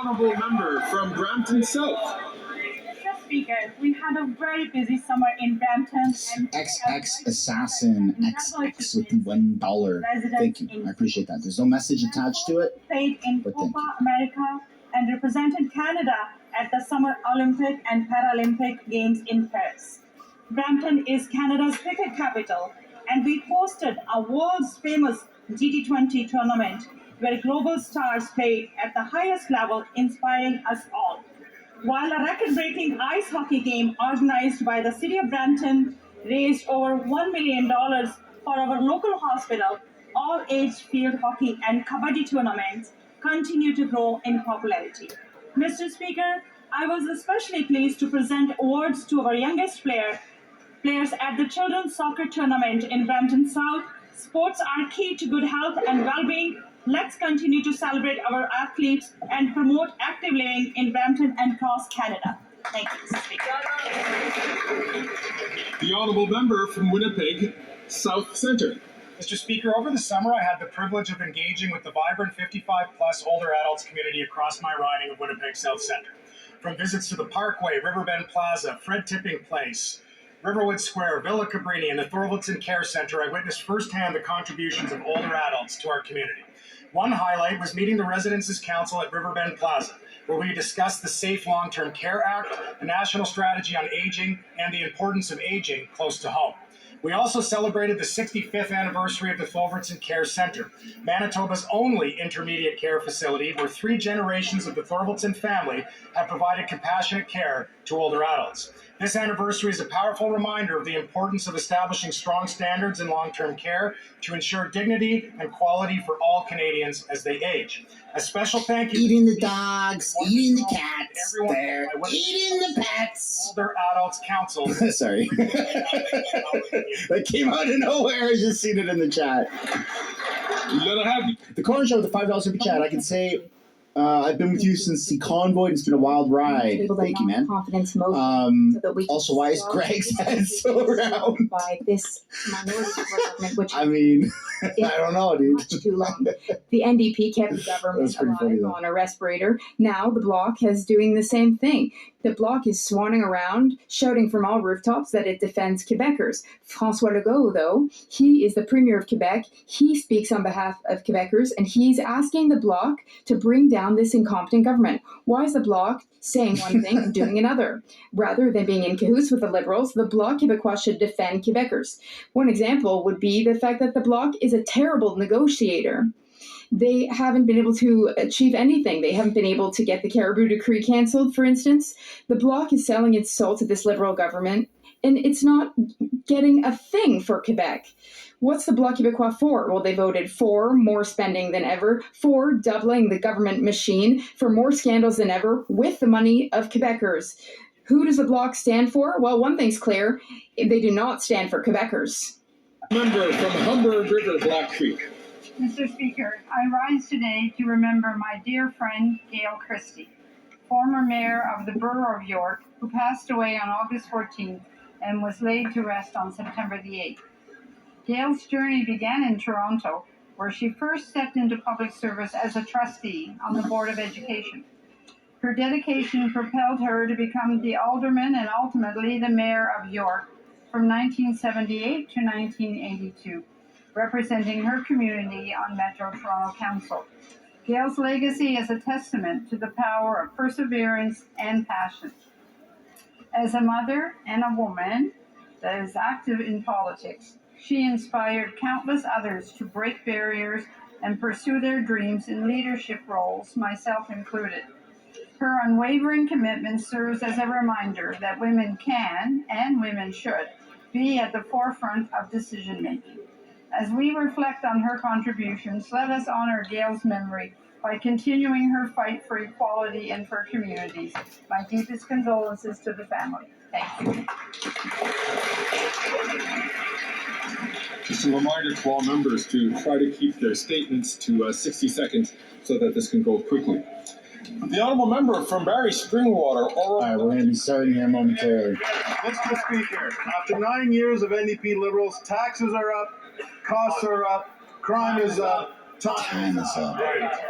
honourable member from Brampton South. Mr. Speaker, we had a very busy summer in Brampton. XX Assassin XX with $1. Thank you. I appreciate that. There's no message attached to it. Played in But thank Copa America and represented Canada at the Summer Olympic and Paralympic Games in Paris. Brampton is Canada's cricket capital, and we hosted a world's famous GT20 tournament where global stars played at the highest level, inspiring us all. While a record-breaking ice hockey game organized by the City of Brampton raised over $1 million for our local hospital, all-age field hockey and kabaddi tournaments continue to grow in popularity. Mr. Speaker, I was especially pleased to present awards to our youngest players at the Children's Soccer Tournament in Brampton South. Sports are key to good health and well-being. Let's continue to celebrate our athletes and promote active living in Brampton and across Canada. Thank you, Mr. Speaker. The honourable member from Winnipeg South Centre. Mr. Speaker, over the summer I had the privilege of engaging with the vibrant 55-plus older adults community across my riding of Winnipeg South Centre. From visits to the Parkway, Riverbend Plaza, Fred Tipping Place, Riverwood Square, Villa Cabrini, and the Thorvaldson Care Centre, I witnessed firsthand the contributions of older adults to our community. One highlight was meeting the Residences Council at Riverbend Plaza, where we discussed the Safe Long-Term Care Act, the National Strategy on Aging, and the importance of aging close to home. We also celebrated the 65th anniversary of the Thorvaldson Care Centre, Manitoba's only intermediate care facility where 3 generations of the Thorvaldson family have provided compassionate care to older adults. This anniversary is a powerful reminder of the importance of establishing strong standards in long-term care to ensure dignity and quality for all Canadians as they age. A special thank you Eating the dogs, eating the cats, they're eating the pets. Older Adults Council. Sorry. That came out of nowhere. I just seen it in the chat. Let it have you. The Corner Show with the $5 super chat. I can say I've been with you since the convoy. It's been a wild ride. Thank you, man. Confidence motion, so that we Also, why is Greg's head so round? by this minority government, which I mean, I don't know, dude. much too long. The NDP kept the government That's pretty funny, alive though. on a respirator. Now the Bloc is doing the same thing. The Bloc is swanning around, shouting from all rooftops that it defends Quebecers. François Legault, though, he is the Premier of Quebec. He speaks on behalf of Quebecers, and he's asking the Bloc to bring down this incompetent government. Why is the Bloc saying one thing and doing another? Rather than being in cahoots with the Liberals, the Bloc Québécois should defend Quebecers. One example would be the fact that the Bloc is a terrible negotiator. They haven't been able to achieve anything. They haven't been able to get the Caribou Decree cancelled, for instance. The Bloc is selling its soul to this Liberal government, and it's not getting a thing for Quebec. What's the Bloc Québécois for? Well, they voted for more spending than ever, for doubling the government machine, for more scandals than ever, with the money of Quebecers. Who does the Bloc stand for? Well, one thing's clear. They do not stand for Quebecers. Member from Humber River Black Creek. Mr. Speaker, I rise today to remember my dear friend Gail Christie, former mayor of the borough of York, who passed away on August 14th and was laid to rest on September the 8th. Gail's journey began in Toronto, where she first stepped into public service as a trustee on the Board of Education. Her dedication propelled her to become the alderman and ultimately the mayor of York from 1978 to 1982. Representing her community on Metro Toronto Council. Gail's legacy is a testament to the power of perseverance and passion. As a mother and a woman that is active in politics, she inspired countless others to break barriers and pursue their dreams in leadership roles, myself included. Her unwavering commitment serves as a reminder that women can, and women should, be at the forefront of decision-making. As we reflect on her contributions, let us honor Gail's memory by continuing her fight for equality and for communities. My deepest condolences to the family. Thank you. Just a reminder to all members to try to keep their statements to 60 seconds so that this can go quickly. The honourable member from Barrie Springwater. All right, we're going to be starting here momentarily. Mr. Speaker, after 9 years of NDP Liberals, taxes are up, costs are up, crime is up, Time is up.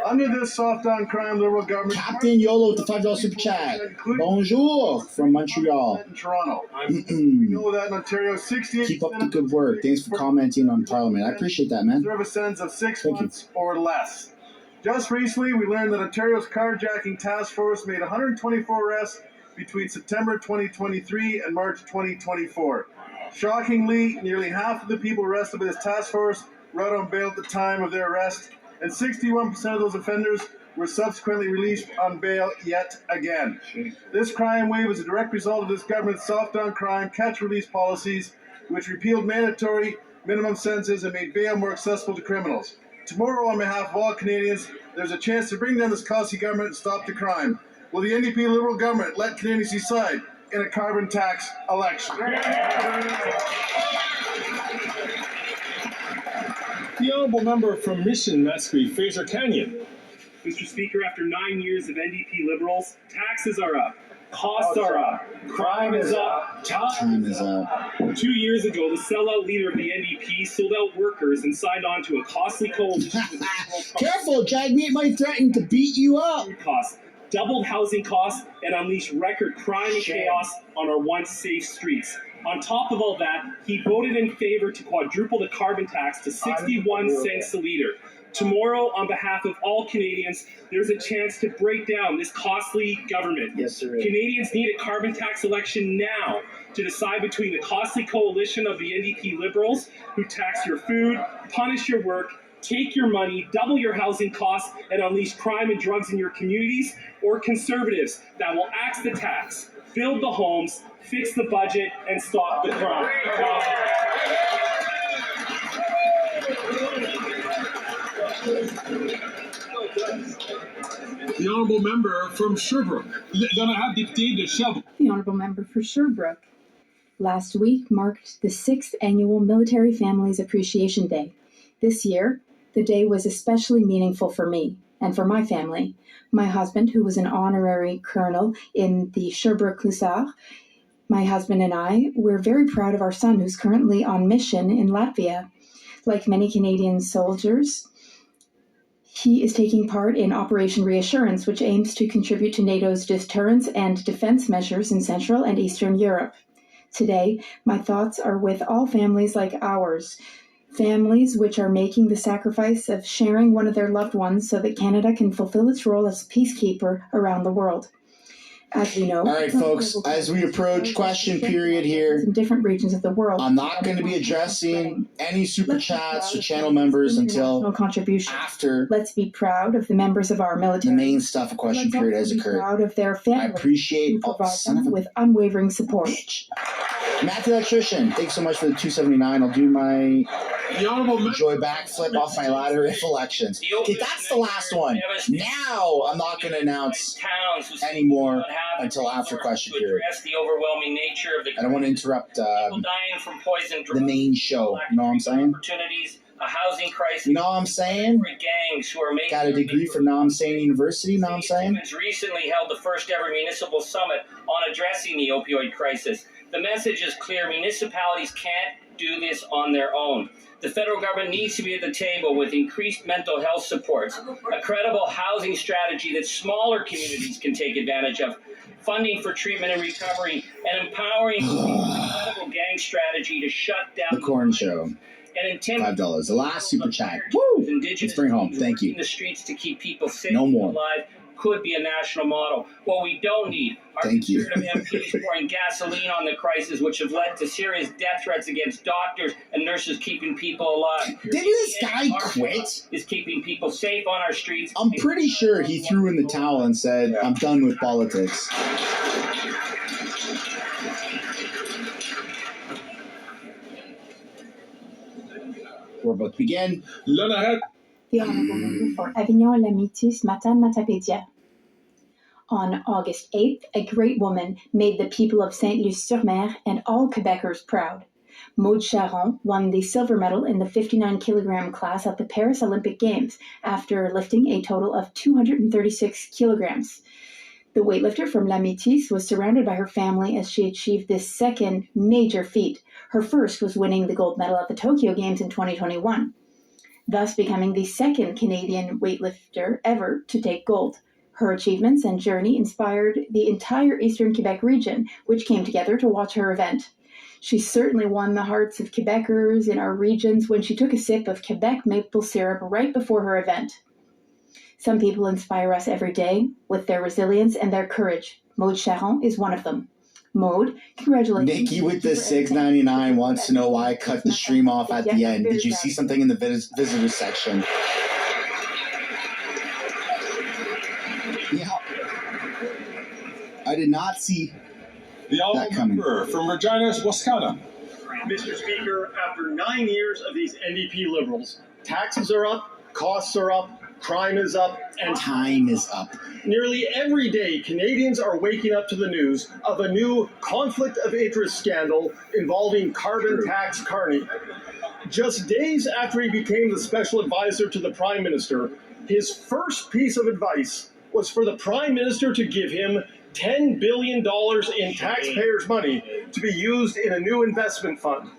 Under this soft on crime liberal government, Captain YOLO with the $5 super chat. Bonjour from Montreal. in Toronto. We Mm-mm. know that in Ontario, 68% Keep up the good work. Thanks for commenting on Parliament. I appreciate that, man. serve a sentence of 6 Thank you. months or less. Just recently, we learned that Ontario's carjacking task force made 124 arrests between September 2023 and March 2024. Shockingly, nearly half of the people arrested by this task force were out on bail at the time of their arrest, and 61% of those offenders were subsequently released on bail yet again. This crime wave is a direct result of this government's soft on crime, catch release policies, which repealed mandatory minimum sentences and made bail more accessible to criminals. Tomorrow, on behalf of all Canadians, there's a chance to bring down this costly government and stop the crime. Will the NDP Liberal government let Canadians decide in a carbon tax election? The honourable member from Mission, Mascouche, Fraser Canyon. Mr. Speaker, after 9 years of NDP Liberals, taxes are up, costs are up, crime is up, Time is up. 2 years ago, the sellout leader of the NDP sold out workers and signed on to a costly coalition with Careful, Jagmeet might threaten to beat you up. food costs, doubled housing costs, and unleashed record crime and chaos on our once safe streets. On top of all that, he voted in favor to quadruple the carbon tax to 61 cents a litre. Tomorrow, on behalf of all Canadians, there's a chance to break down this costly government. Yes, sir. Canadians need a carbon tax election now to decide between the costly coalition of the NDP Liberals, who tax your food, punish your work, take your money, double your housing costs, and unleash crime and drugs in your communities, or Conservatives that will axe the tax, build the homes, fix the budget, and stop the crime. The honourable member from Sherbrooke. L'honorable député de Sherbrooke. The Honourable Member for Sherbrooke. Last week marked the 6th annual Military Families Appreciation Day. This year, the day was especially meaningful for me and for my family. My husband, who was an honorary colonel in the Sherbrooke Hussars, my husband and I, we're very proud of our son, who's currently on mission in Latvia. Like many Canadian soldiers, he is taking part in Operation Reassurance, which aims to contribute to NATO's deterrence and defense measures in Central and Eastern Europe. Today, my thoughts are with all families like ours, families which are making the sacrifice of sharing one of their loved ones so that Canada can fulfill its role as peacekeeper around the world. As we know, All right, folks, as we approach question period here, in different regions of the world, I'm not going to be addressing any super chats or channel members until contribution. after Let's be proud of the members of our the military. main stuff of question Let's period also has be occurred. proud of their I families appreciate who provide son of them a with unwavering support. bitch. Matt the Electrician, thanks so much for the 279. I'll do my The honourable member. joy backflip off my ladder if elections. Okay, that's the last one. Now I'm not going to announce anymore until after question period. Address the overwhelming nature of the I don't want to interrupt people dying from poison the main show. You know what I'm saying? opportunities, a housing crisis, You know what I'm saying? gangs who are making Got a degree from Now I'm Saying University. You know what I'm saying? Simmons recently held the first ever municipal summit on addressing the opioid crisis. The message is clear: municipalities can't do this on their own. The federal government needs to be at the table with increased mental health supports, a credible housing strategy that smaller communities can take advantage of, funding for treatment and recovery, and empowering a credible gang strategy to shut down The Corn Show. and intimidate $5. The last super chat. Woo! Indigenous Let's bring home. teams Thank you. in the streets to keep people safe No more. and alive could be a national model. What we don't need are Thank you. conservative MPs pouring gasoline on the crisis, which have led to serious death threats against doctors and nurses keeping people alive. Didn't this guy quit? Is keeping people safe on our streets. I'm pretty sure he threw in the towel and said, I'm done with politics. We're about to begin. L'honorable. The Honourable Member for Avignon-Lamitis, Matane-Matapédia. On August 8th, a great woman made the people of Saint-Luce-sur-Mer and all Quebecers proud. Maude Charon won the silver medal in the 59-kilogram class at the Paris Olympic Games after lifting a total of 236 kilograms. The weightlifter from Lamitis was surrounded by her family as she achieved this second major feat. Her first was winning the gold medal at the Tokyo Games in 2021. thus becoming the second Canadian weightlifter ever to take gold. Her achievements and journey inspired the entire Eastern Quebec region, which came together to watch her event. She certainly won the hearts of Quebecers in our regions when she took a sip of Quebec maple syrup right before her event. Some people inspire us every day with their resilience and their courage. Maude Charon is one of them. Maude, congratulations. Nikki with the $6.99 wants to know why I cut the stream off at the end. Did you see something in the visitor section? Yeah. I did not see The honourable member from Regina, Wascana. Mr. Speaker, after 9 years of these NDP Liberals, taxes are up, costs are up, crime is up, and time is up. Nearly every day, Canadians are waking up to the news of a new conflict of interest scandal involving carbon tax Carney. Just days after he became the special advisor to the Prime Minister, his first piece of advice was for the Prime Minister to give him $10 billion in taxpayers' money to be used in a new investment fund.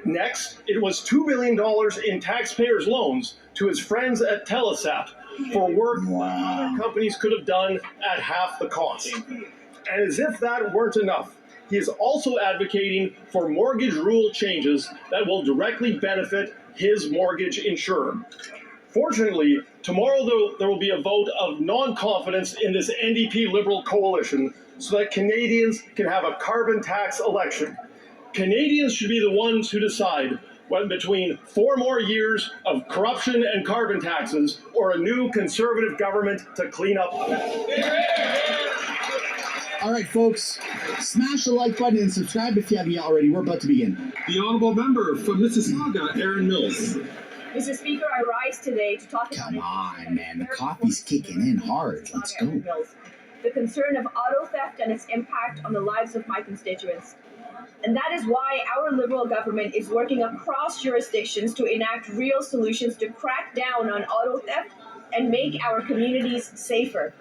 Next, it was $2 billion in taxpayers' loans to his friends at Telesat for work other companies could have done at half the cost. And as if that weren't enough, he is also advocating for mortgage rule changes that will directly benefit his mortgage insurer. Fortunately, tomorrow there will be a vote of non-confidence in this NDP Liberal coalition so that Canadians can have a carbon tax election. Canadians should be the ones who decide whether between 4 more years of corruption and carbon taxes or a new Conservative government to clean up. All right, folks, smash the like button and subscribe if you haven't yet already. We're about to begin. The honourable member from Mississauga, Aaron Mills. Mr. Speaker, I rise today to talk about... Come on, man. The coffee's kicking in hard. Let's go. The concern of auto theft and its impact on the lives of my constituents. And that is why our Liberal government is working across jurisdictions to enact real solutions to crack down on auto theft and make our communities safer.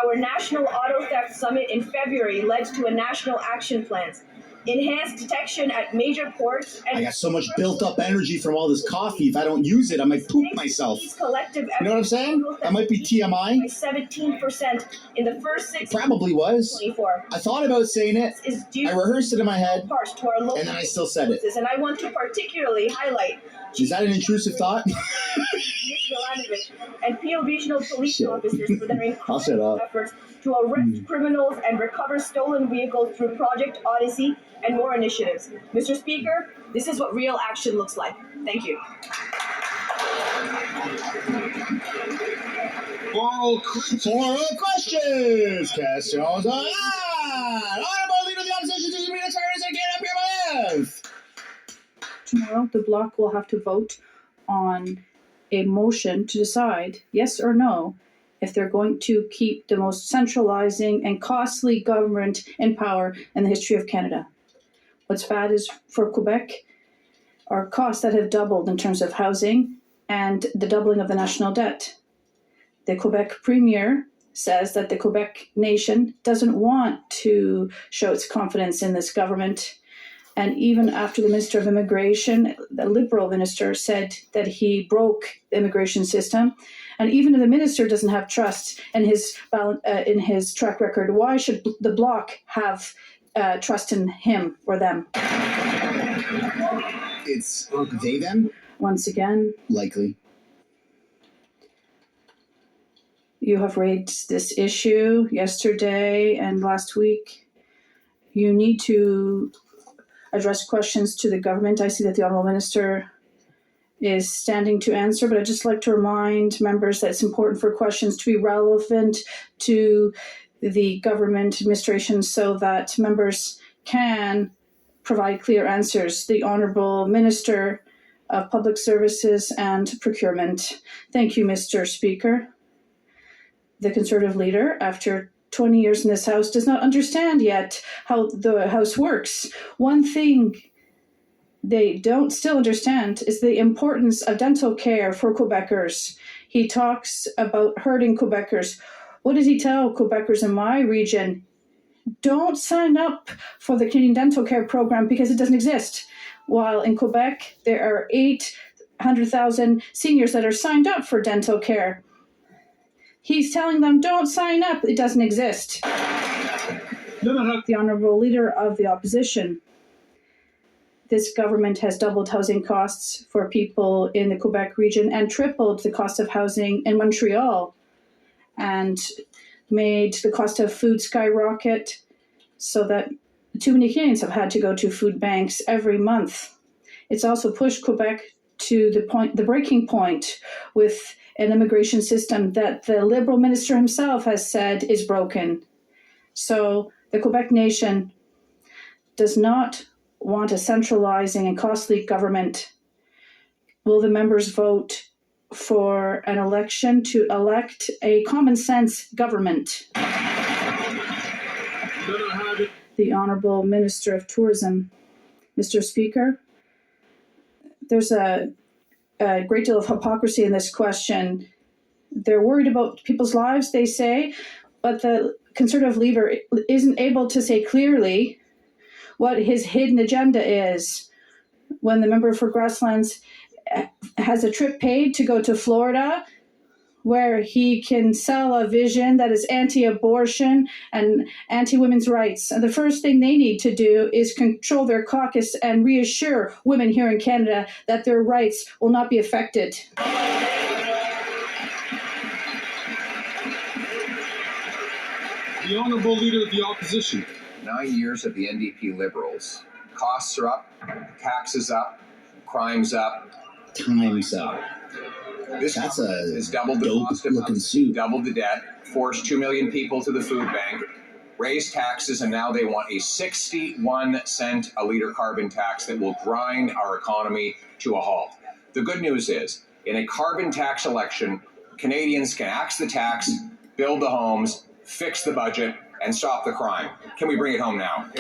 Our National Auto Theft Summit in February led to a national action plan. Enhanced detection at major ports. And I got so much built up energy from all this coffee. If I don't use it, I might poop myself. You know what I'm saying? That might be TMI. By 17% in the first 6 months. Probably was. 24. I thought about saying it. I rehearsed it in my head. And then I still said it. And I want to particularly highlight. Is that an intrusive thought? And Peel Regional Police officers for their incredible efforts to arrest criminals and recover stolen vehicles through Project Odyssey and more initiatives. Mr. Speaker, this is what real action looks like. Thank you. Oral questions. Questions on Honorable Leader of the Opposition to the Minister, get up your left. Tomorrow, the Bloc will have to vote on a motion to decide, yes or no, if they're going to keep the most centralizing and costly government in power in the history of Canada. What's bad is for Quebec are costs that have doubled in terms of housing and the doubling of the national debt. The Quebec Premier says that the Quebec nation doesn't want to show its confidence in this government. And even after the Minister of Immigration, the Liberal minister, said that he broke the immigration system, and even if the minister doesn't have trust in his track record, why should the Bloc have trust in him or them? It's they, them? Once again. Likely. You have raised this issue yesterday and last week. You need to address questions to the government. I see that the Honourable Minister is standing to answer, but I'd just like to remind members that it's important for questions to be relevant to the government administration so that members can provide clear answers. The Honourable Minister of Public Services and Procurement. Thank you, Mr. Speaker. The Conservative leader, after 20 years in this House, does not understand yet how the House works. One thing they don't still understand is the importance of dental care for Quebecers. He talks about hurting Quebecers. What does he tell Quebecers in my region? Don't sign up for the Canadian Dental Care Program because it doesn't exist. While in Quebec, there are 8 100,000 seniors that are signed up for dental care. He's telling them, don't sign up, it doesn't exist. The Honourable Leader of the Opposition. This government has doubled housing costs for people in the Quebec region and tripled the cost of housing in Montreal and made the cost of food skyrocket so that too many Canadians have had to go to food banks every month. It's also pushed Quebec to the breaking point with an immigration system that the Liberal minister himself has said is broken. So the Quebec nation does not want a centralizing and costly government. Will the members vote for an election to elect a common sense government? The Honourable Minister of Tourism. Mr. Speaker, there's a great deal of hypocrisy in this question. They're worried about people's lives, they say, but the Conservative leader isn't able to say clearly what his hidden agenda is. When the member for Grasslands has a trip paid to go to Florida, where he can sell a vision that is anti-abortion and anti-women's rights. And the first thing they need to do is control their caucus and reassure women here in Canada that their rights will not be affected. The Honourable Leader of the Opposition. 9 years of the NDP Liberals. Costs are up, taxes up, crime's up. Time's up. This has doubled the cost of housing, doubled the debt, forced 2 million people to the food bank, raised taxes, and now they want a 61-cent a litre carbon tax that will grind our economy to a halt. The good news is, in a carbon tax election, Canadians can axe the tax, build the homes, fix the budget, and stop the crime. Can we bring it home now?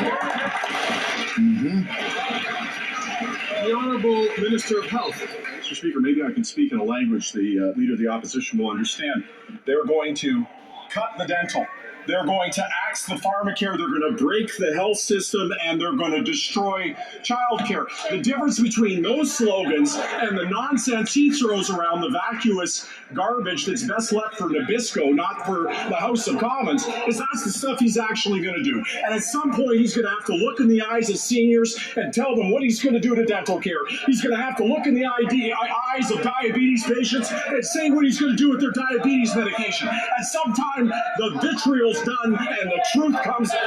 The Honourable Minister of Health. Mr. Speaker, maybe I can speak in a language the Leader of the Opposition will understand. They're going to cut the dental. They're going to axe the pharmacare. They're going to break the health system, and they're going to destroy childcare. The difference between those slogans and the nonsense he throws around, the vacuous garbage that's best left for Nabisco, not for the House of Commons, is that's the stuff he's actually going to do. And at some point, he's going to have to look in the eyes of seniors and tell them what he's going to do to dental care. He's going to have to look in the eyes of diabetes patients and say what he's going to do with their diabetes medication. At some time, the vitriol's done and the truth comes out.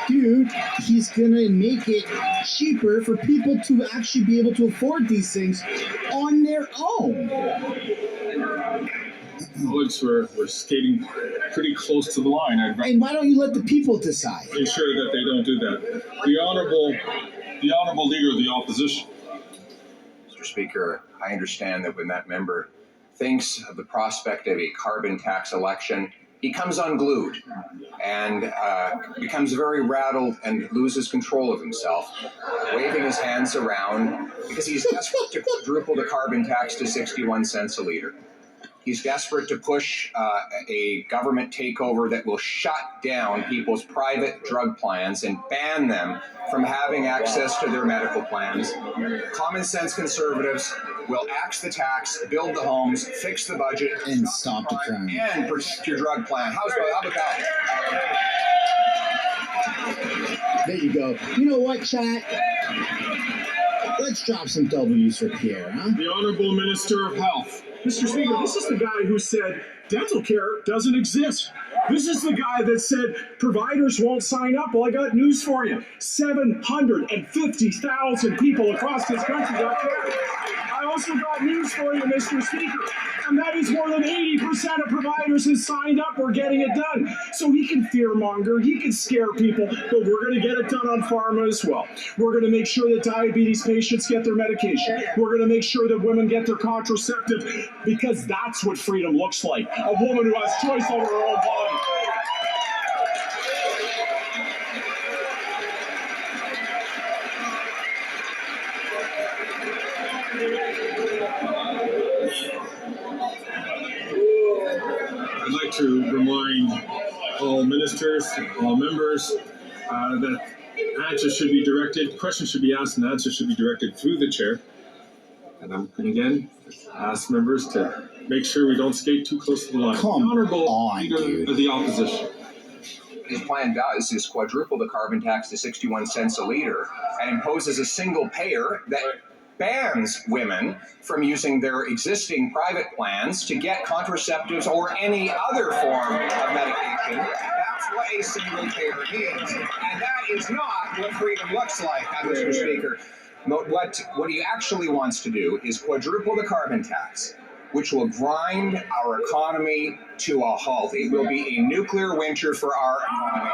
Dude, he's gonna make it cheaper for people to actually be able to afford these things on their own. Alex, we're skating pretty close to the line. And why don't you let the people decide? Ensure that they don't do that. The Honourable Leader of the Opposition. Mr. Speaker, I understand that when that member thinks of the prospect of a carbon tax election, he comes unglued and becomes very rattled and loses control of himself, waving his hands around because he's desperate to quadruple the carbon tax to 61 cents a litre. He's desperate to push a government takeover that will shut down people's private drug plans and ban them from having access to their medical plans. Common sense conservatives will axe the tax, build the homes, fix the budget, and stop the crime, and protect your drug plan. How about that? There you go. You know what, chat? Let's drop some W's for Pierre, huh? The Honourable Minister of Health. Mr. Speaker, this is the guy who said dental care doesn't exist. This is the guy that said providers won't sign up. Well, I got news for you. 750,000 people across this country got care. I also got news for you, Mr. Speaker, and that is more than 80% of providers have signed up or getting it done. So he can fearmonger, he can scare people, but we're going to get it done on pharma as well. We're going to make sure that diabetes patients get their medication. We're going to make sure that women get their contraceptive, because that's what freedom looks like. A woman who has choice over her own body. I'd like to remind all ministers, all members, that questions should be asked and answers should be directed through the chair. And I'm going to again ask members to make sure we don't skate too close to the line. Come the Honourable on, Leader dude. of the Opposition. What his plan does is quadruple the carbon tax to 61 cents a litre and imposes a single payer that bans women from using their existing private plans to get contraceptives or any other form of medication. That's what a single payer means. And that is not what freedom looks like, Mr. Speaker. What he actually wants to do is quadruple the carbon tax, which will grind our economy to a halt. It will be a nuclear winter for our economy.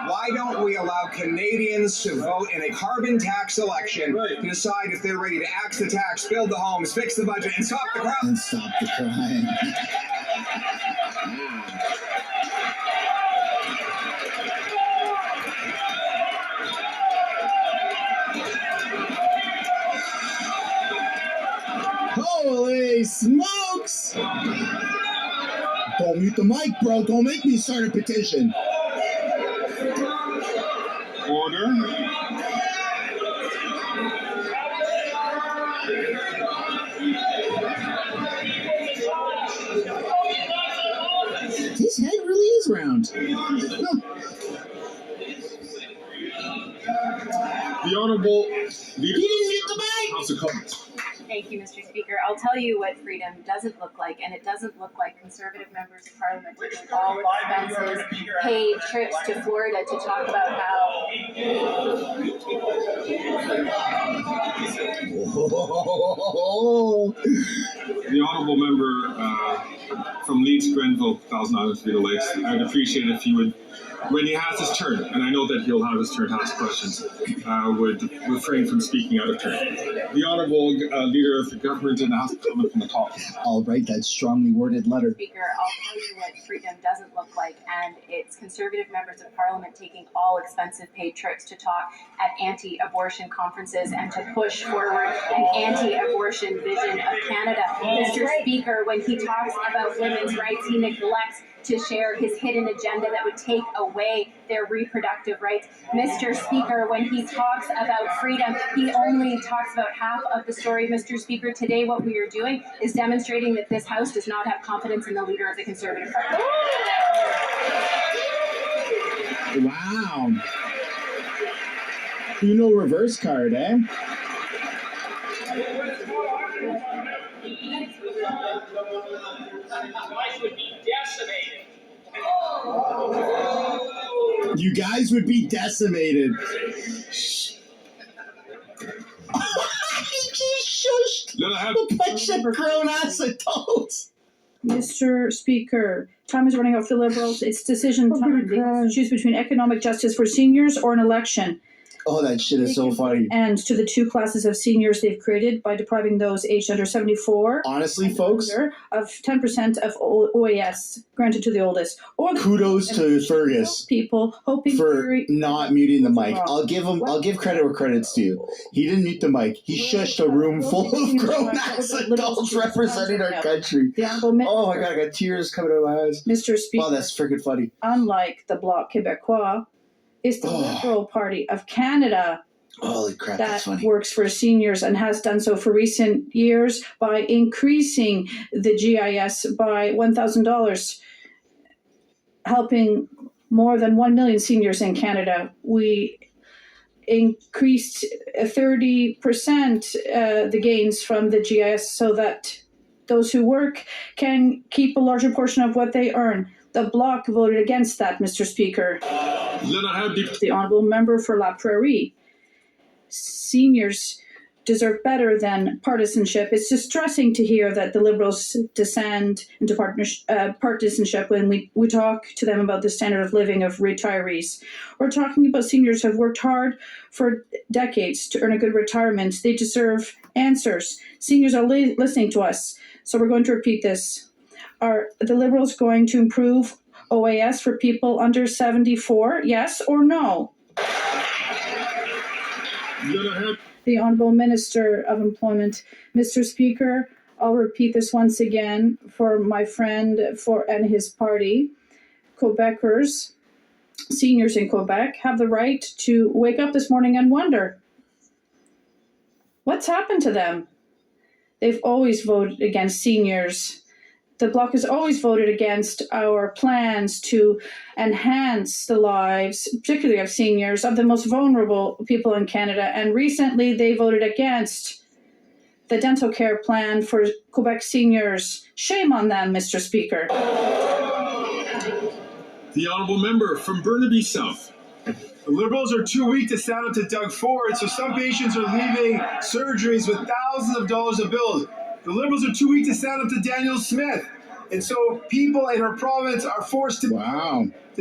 Why don't we allow Canadians to vote in a carbon tax election to decide if they're ready to axe the tax, build the homes, fix the budget, and stop the crime? And stop the crime. Holy smokes! Don't mute the mic, bro. Don't make me start a petition. Order. His head really is round. The Honourable Leader He didn't mute the mic! House of Commons. Thank you, Mr. Speaker. I'll tell you what freedom doesn't look like, and it doesn't look like Conservative members of Parliament taking all expenses, paid trips to Florida to talk about how... The Honourable Member from Leeds, Grenville, Thousand Islands, Vita Lakes, I'd appreciate if you would, when he has his turn, and I know that he'll have his turn to ask questions, would refrain from speaking out of turn. The Honourable Leader of the Government in the House of Commons from the top. I'll write that strongly worded letter. Speaker, I'll tell you what freedom doesn't look like, and it's Conservative members of Parliament taking all expensive paid trips to talk at anti-abortion conferences and to push forward an anti-abortion vision of Canada. Mr. Speaker, when he talks about women's rights, he neglects to share his hidden agenda that would take away their reproductive rights. Mr. Speaker, when he talks about freedom, he only talks about half of the story. Mr. Speaker, today what we are doing is demonstrating that this House does not have confidence in the leader of the Conservative Party. Wow. You know reverse card, eh? You guys would be decimated. He just shushed a bunch of grown-ass adults. Mr. Speaker, time is running out for the Liberals. It's decision time. They have to choose between economic justice for seniors or an election. Oh, that shit is so funny. And to the two classes of seniors they've created by depriving those aged under 74. Honestly, folks, of 10% of OAS granted to the oldest. Or kudos to Fergus people hoping for not muting the mic. I'll give credit where credit's due. He didn't mute the mic. He shushed a room full of grown-ass adults representing our country. Oh my God, I got tears coming out of my eyes. Mr. Speaker. Oh, that's freaking funny. Unlike the Bloc Québécois, is the Liberal Party of Canada Holy crap, that's that funny. works for seniors and has done so for recent years by increasing the GIS by $1,000, helping more than 1 million seniors in Canada. We increased 30% the gains from the GIS so that those who work can keep a larger portion of what they earn. The Bloc voted against that, Mr. Speaker. The Honourable Member for La Prairie. Seniors deserve better than partisanship. It's distressing to hear that the Liberals descend into partisanship when we talk to them about the standard of living of retirees. We're talking about seniors who have worked hard for decades to earn a good retirement. They deserve answers. Seniors are listening to us, so we're going to repeat this. Are the Liberals going to improve OAS for people under 74? Yes or no? The Honourable Minister of Employment. Mr. Speaker, I'll repeat this once again for my friend and his party, Quebecers. seniors in Quebec have the right to wake up this morning and wonder, what's happened to them? They've always voted against seniors. The Bloc has always voted against our plans to enhance the lives, particularly of seniors, of the most vulnerable people in Canada. And recently they voted against the dental care plan for Quebec seniors. Shame on them, Mr. Speaker. The honourable member from Burnaby South. The Liberals are too weak to stand up to Doug Ford, so some patients are leaving surgeries with thousands of dollars of bills. The Liberals are too weak to stand up to Danielle Smith. And so people in our province are forced to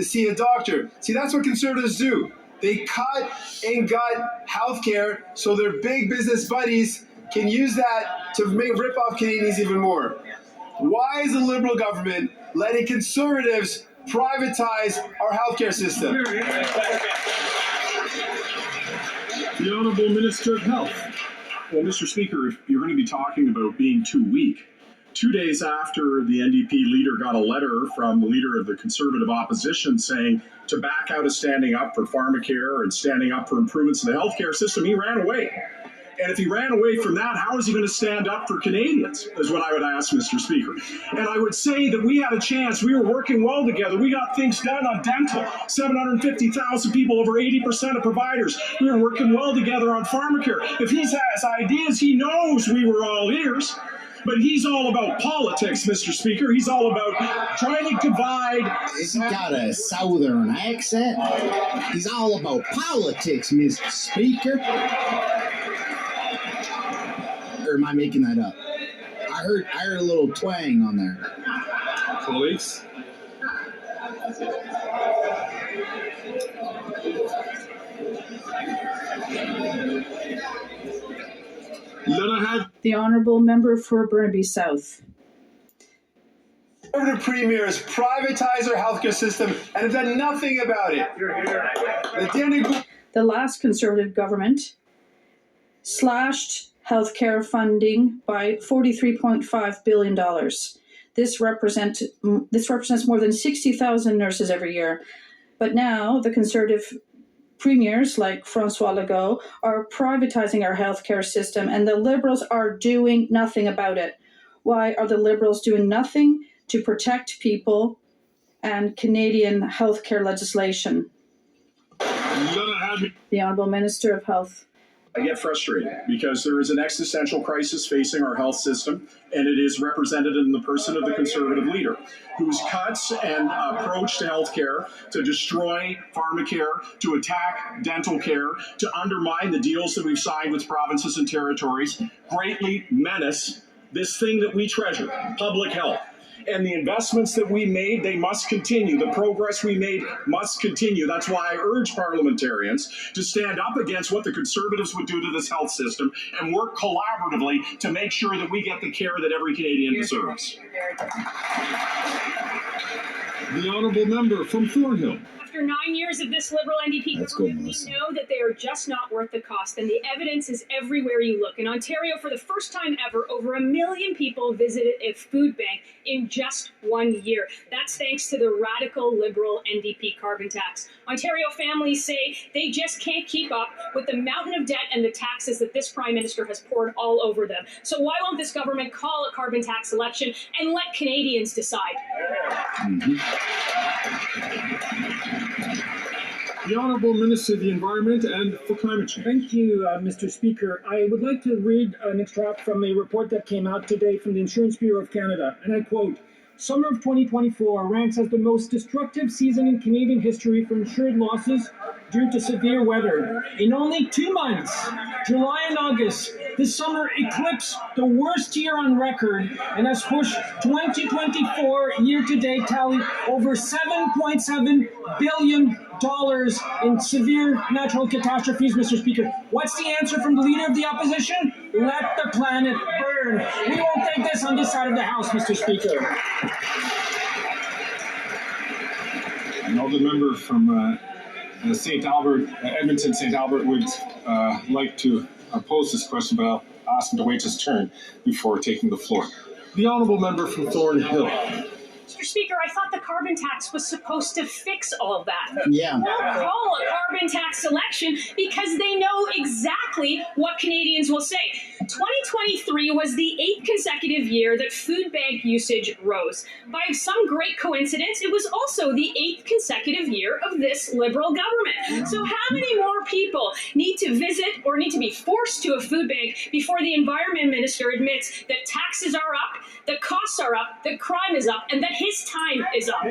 see a doctor. See, that's what Conservatives do. They cut and gut healthcare so their big business buddies can use that to rip off Canadians even more. Why is the Liberal government letting Conservatives privatize our healthcare system? The Honourable Minister of Health. Well, Mr. Speaker, if you're going to be talking about being too weak, 2 days after the NDP leader got a letter from the leader of the Conservative opposition saying to back out of standing up for pharmacare and standing up for improvements in the healthcare system, he ran away. And if he ran away from that, how is he going to stand up for Canadians, is what I would ask, Mr. Speaker. And I would say that we had a chance. We were working well together. We got things done on dental. 750,000 people, over 80% of providers. We were working well together on pharmacare. If he has ideas, he knows we were all ears. But he's all about politics, Mr. Speaker. He's all about trying to divide. He's got a southern accent. He's all about politics, Mr. Speaker. Or am I making that up? I heard a little twang on there. Colleagues. The Honourable Member for Burnaby South. Conservative premiers privatize our healthcare system and have done nothing about it. The last Conservative government slashed healthcare funding by $43.5 billion. This represents more than 60,000 nurses every year. But now the Conservative premiers like François Legault are privatizing our healthcare system, and the Liberals are doing nothing about it. Why are the Liberals doing nothing to protect people and Canadian healthcare legislation? The Honourable Minister of Health. I get frustrated because there is an existential crisis facing our health system, and it is represented in the person of the Conservative leader, whose cuts and approach to healthcare to destroy pharmacare, to attack dental care, to undermine the deals that we've signed with provinces and territories, greatly menace this thing that we treasure, public health. And the investments that we made, they must continue. The progress we made must continue. That's why I urge parliamentarians to stand up against what the Conservatives would do to this health system and work collaboratively to make sure that we get the care that every Canadian deserves. The Honourable Member from Thornhill. After 9 years of this Liberal NDP government, we know that they are just not worth the cost, and the evidence is everywhere you look. In Ontario, for the first time ever, over 1 million people visited a food bank in just 1 year. That's thanks to the radical Liberal NDP carbon tax. Ontario families say they just can't keep up with the mountain of debt and the taxes that this Prime Minister has poured all over them. So why won't this government call a carbon tax election and let Canadians decide? The Honourable Minister of the Environment and for Climate Change. Thank you, Mr. Speaker. I would like to read an extract from a report that came out today from the Insurance Bureau of Canada, and I quote, "Summer of 2024 ranks as the most destructive season in Canadian history for insured losses due to severe weather. In only 2 months, July and August, this summer eclipsed the worst year on record and has pushed 2024 year-to-date tally over $7.7 billion in severe natural catastrophes, Mr. Speaker. What's the answer from the Leader of the Opposition? Let the planet burn. We won't take this on this side of the House, Mr. Speaker." Another member from St. Albert, Edmonton, St. Albert would like to pose this question, but I'll ask him to wait his turn before taking the floor. The Honourable Member from Thornhill. Mr. Speaker, I thought the carbon tax was supposed to fix all of that. Yeah. They'll call a carbon tax election because they know exactly what Canadians will say. 2023 was the 8th consecutive year that food bank usage rose. By some great coincidence, it was also the 8th consecutive year of this Liberal government. So how many more people need to visit or need to be forced to a food bank before the Environment Minister admits that taxes are up, that costs are up, that crime is up, and that his time is up?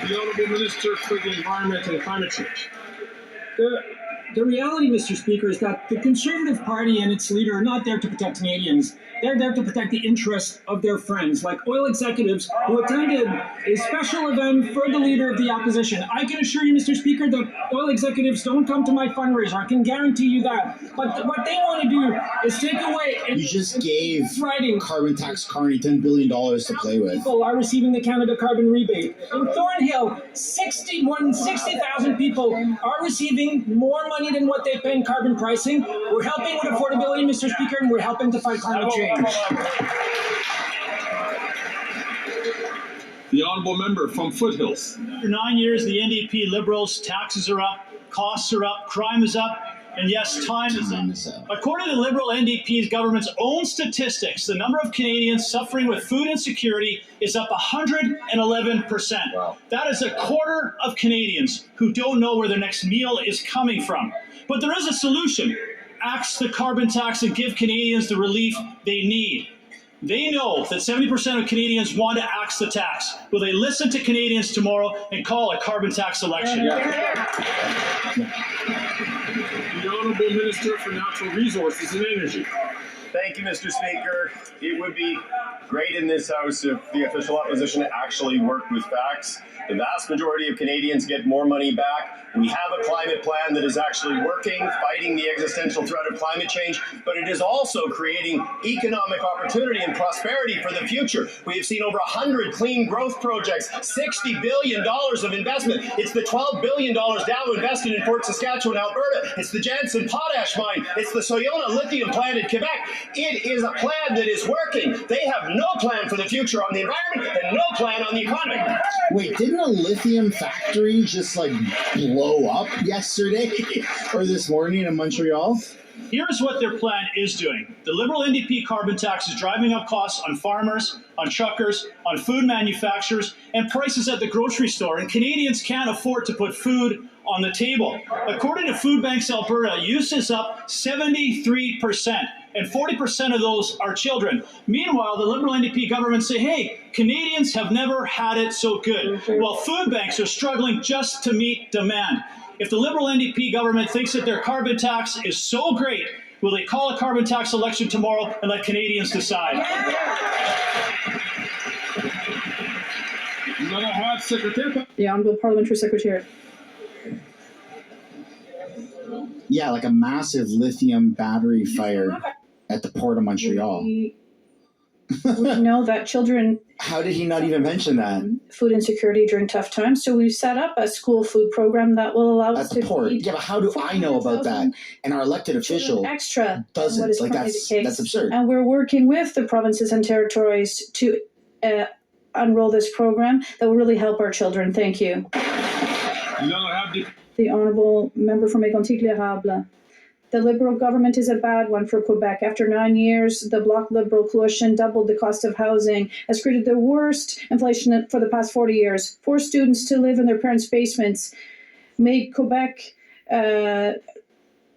The Honourable Minister for the Environment and Climate Change. The reality, Mr. Speaker, is that the Conservative Party and its leader are not there to protect Canadians. They're there to protect the interests of their friends, like oil executives who attended a special event for the leader of the opposition. I can assure you, Mr. Speaker, that oil executives don't come to my fundraiser. I can guarantee you that. But what they want to do is take away... You just gave carbon tax Carney $10 billion to play with. People are receiving the Canada carbon rebate. In Thornhill, 60,000 people are receiving more money than what they pay in carbon pricing. We're helping with affordability, Mr. Speaker, and we're helping to fight climate change. The Honourable Member from Foothills. For 9 years, the NDP Liberals, taxes are up, costs are up, crime is up, and yes, time is up. According to the Liberal NDP's government's own statistics, the number of Canadians suffering with food insecurity is up 111%. Wow. That is a quarter of Canadians who don't know where their next meal is coming from. But there is a solution. Axe the carbon tax and give Canadians the relief they need. They know that 70% of Canadians want to axe the tax. Will they listen to Canadians tomorrow and call a carbon tax election? The Honourable Minister for Natural Resources and Energy. Thank you, Mr. Speaker. It would be great in this House if the official opposition actually worked with facts. The vast majority of Canadians get more money back. We have a climate plan that is actually working, fighting the existential threat of climate change, but it is also creating economic opportunity and prosperity for the future. We have seen over 100 clean growth projects, $60 billion of investment. It's the $12 billion Dow invested in Fort Saskatchewan, Alberta. It's the Jansen Potash Mine. It's the Soyona Lithium plant in Quebec. It is a plan that is working. They have no plan for the future on the environment and no plan on the economy. Wait, didn't a lithium factory just like blow up yesterday or this morning in Montreal? Here's what their plan is doing. The Liberal NDP carbon tax is driving up costs on farmers, on truckers, on food manufacturers, and prices at the grocery store, and Canadians can't afford to put food on the table. According to Food Banks Alberta, use is up 73%. And 40% of those are children. Meanwhile, the Liberal NDP government say, hey, Canadians have never had it so good. While food banks are struggling just to meet demand. If the Liberal NDP government thinks that their carbon tax is so great, will they call a carbon tax election tomorrow and let Canadians decide? The Honourable Parliamentary Secretary. Yeah, like a massive lithium battery fire at the Port of Montreal. We know that children... How did he not even mention that? Food insecurity during tough times. So we've set up a school food program that will allow us to port. feed... Yeah, but how do I know about that? And our elected official extra doesn't. What is Like that's absurd. And we're working with the provinces and territories to unroll this program that will really help our children. Thank you. The Honourable Member from Mégantic-L'Érable. The Liberal government is a bad one for Quebec. After 9 years, the Bloc Liberal coalition doubled the cost of housing, has created the worst inflation for the past 40 years, forced students to live in their parents' basements, made Quebec at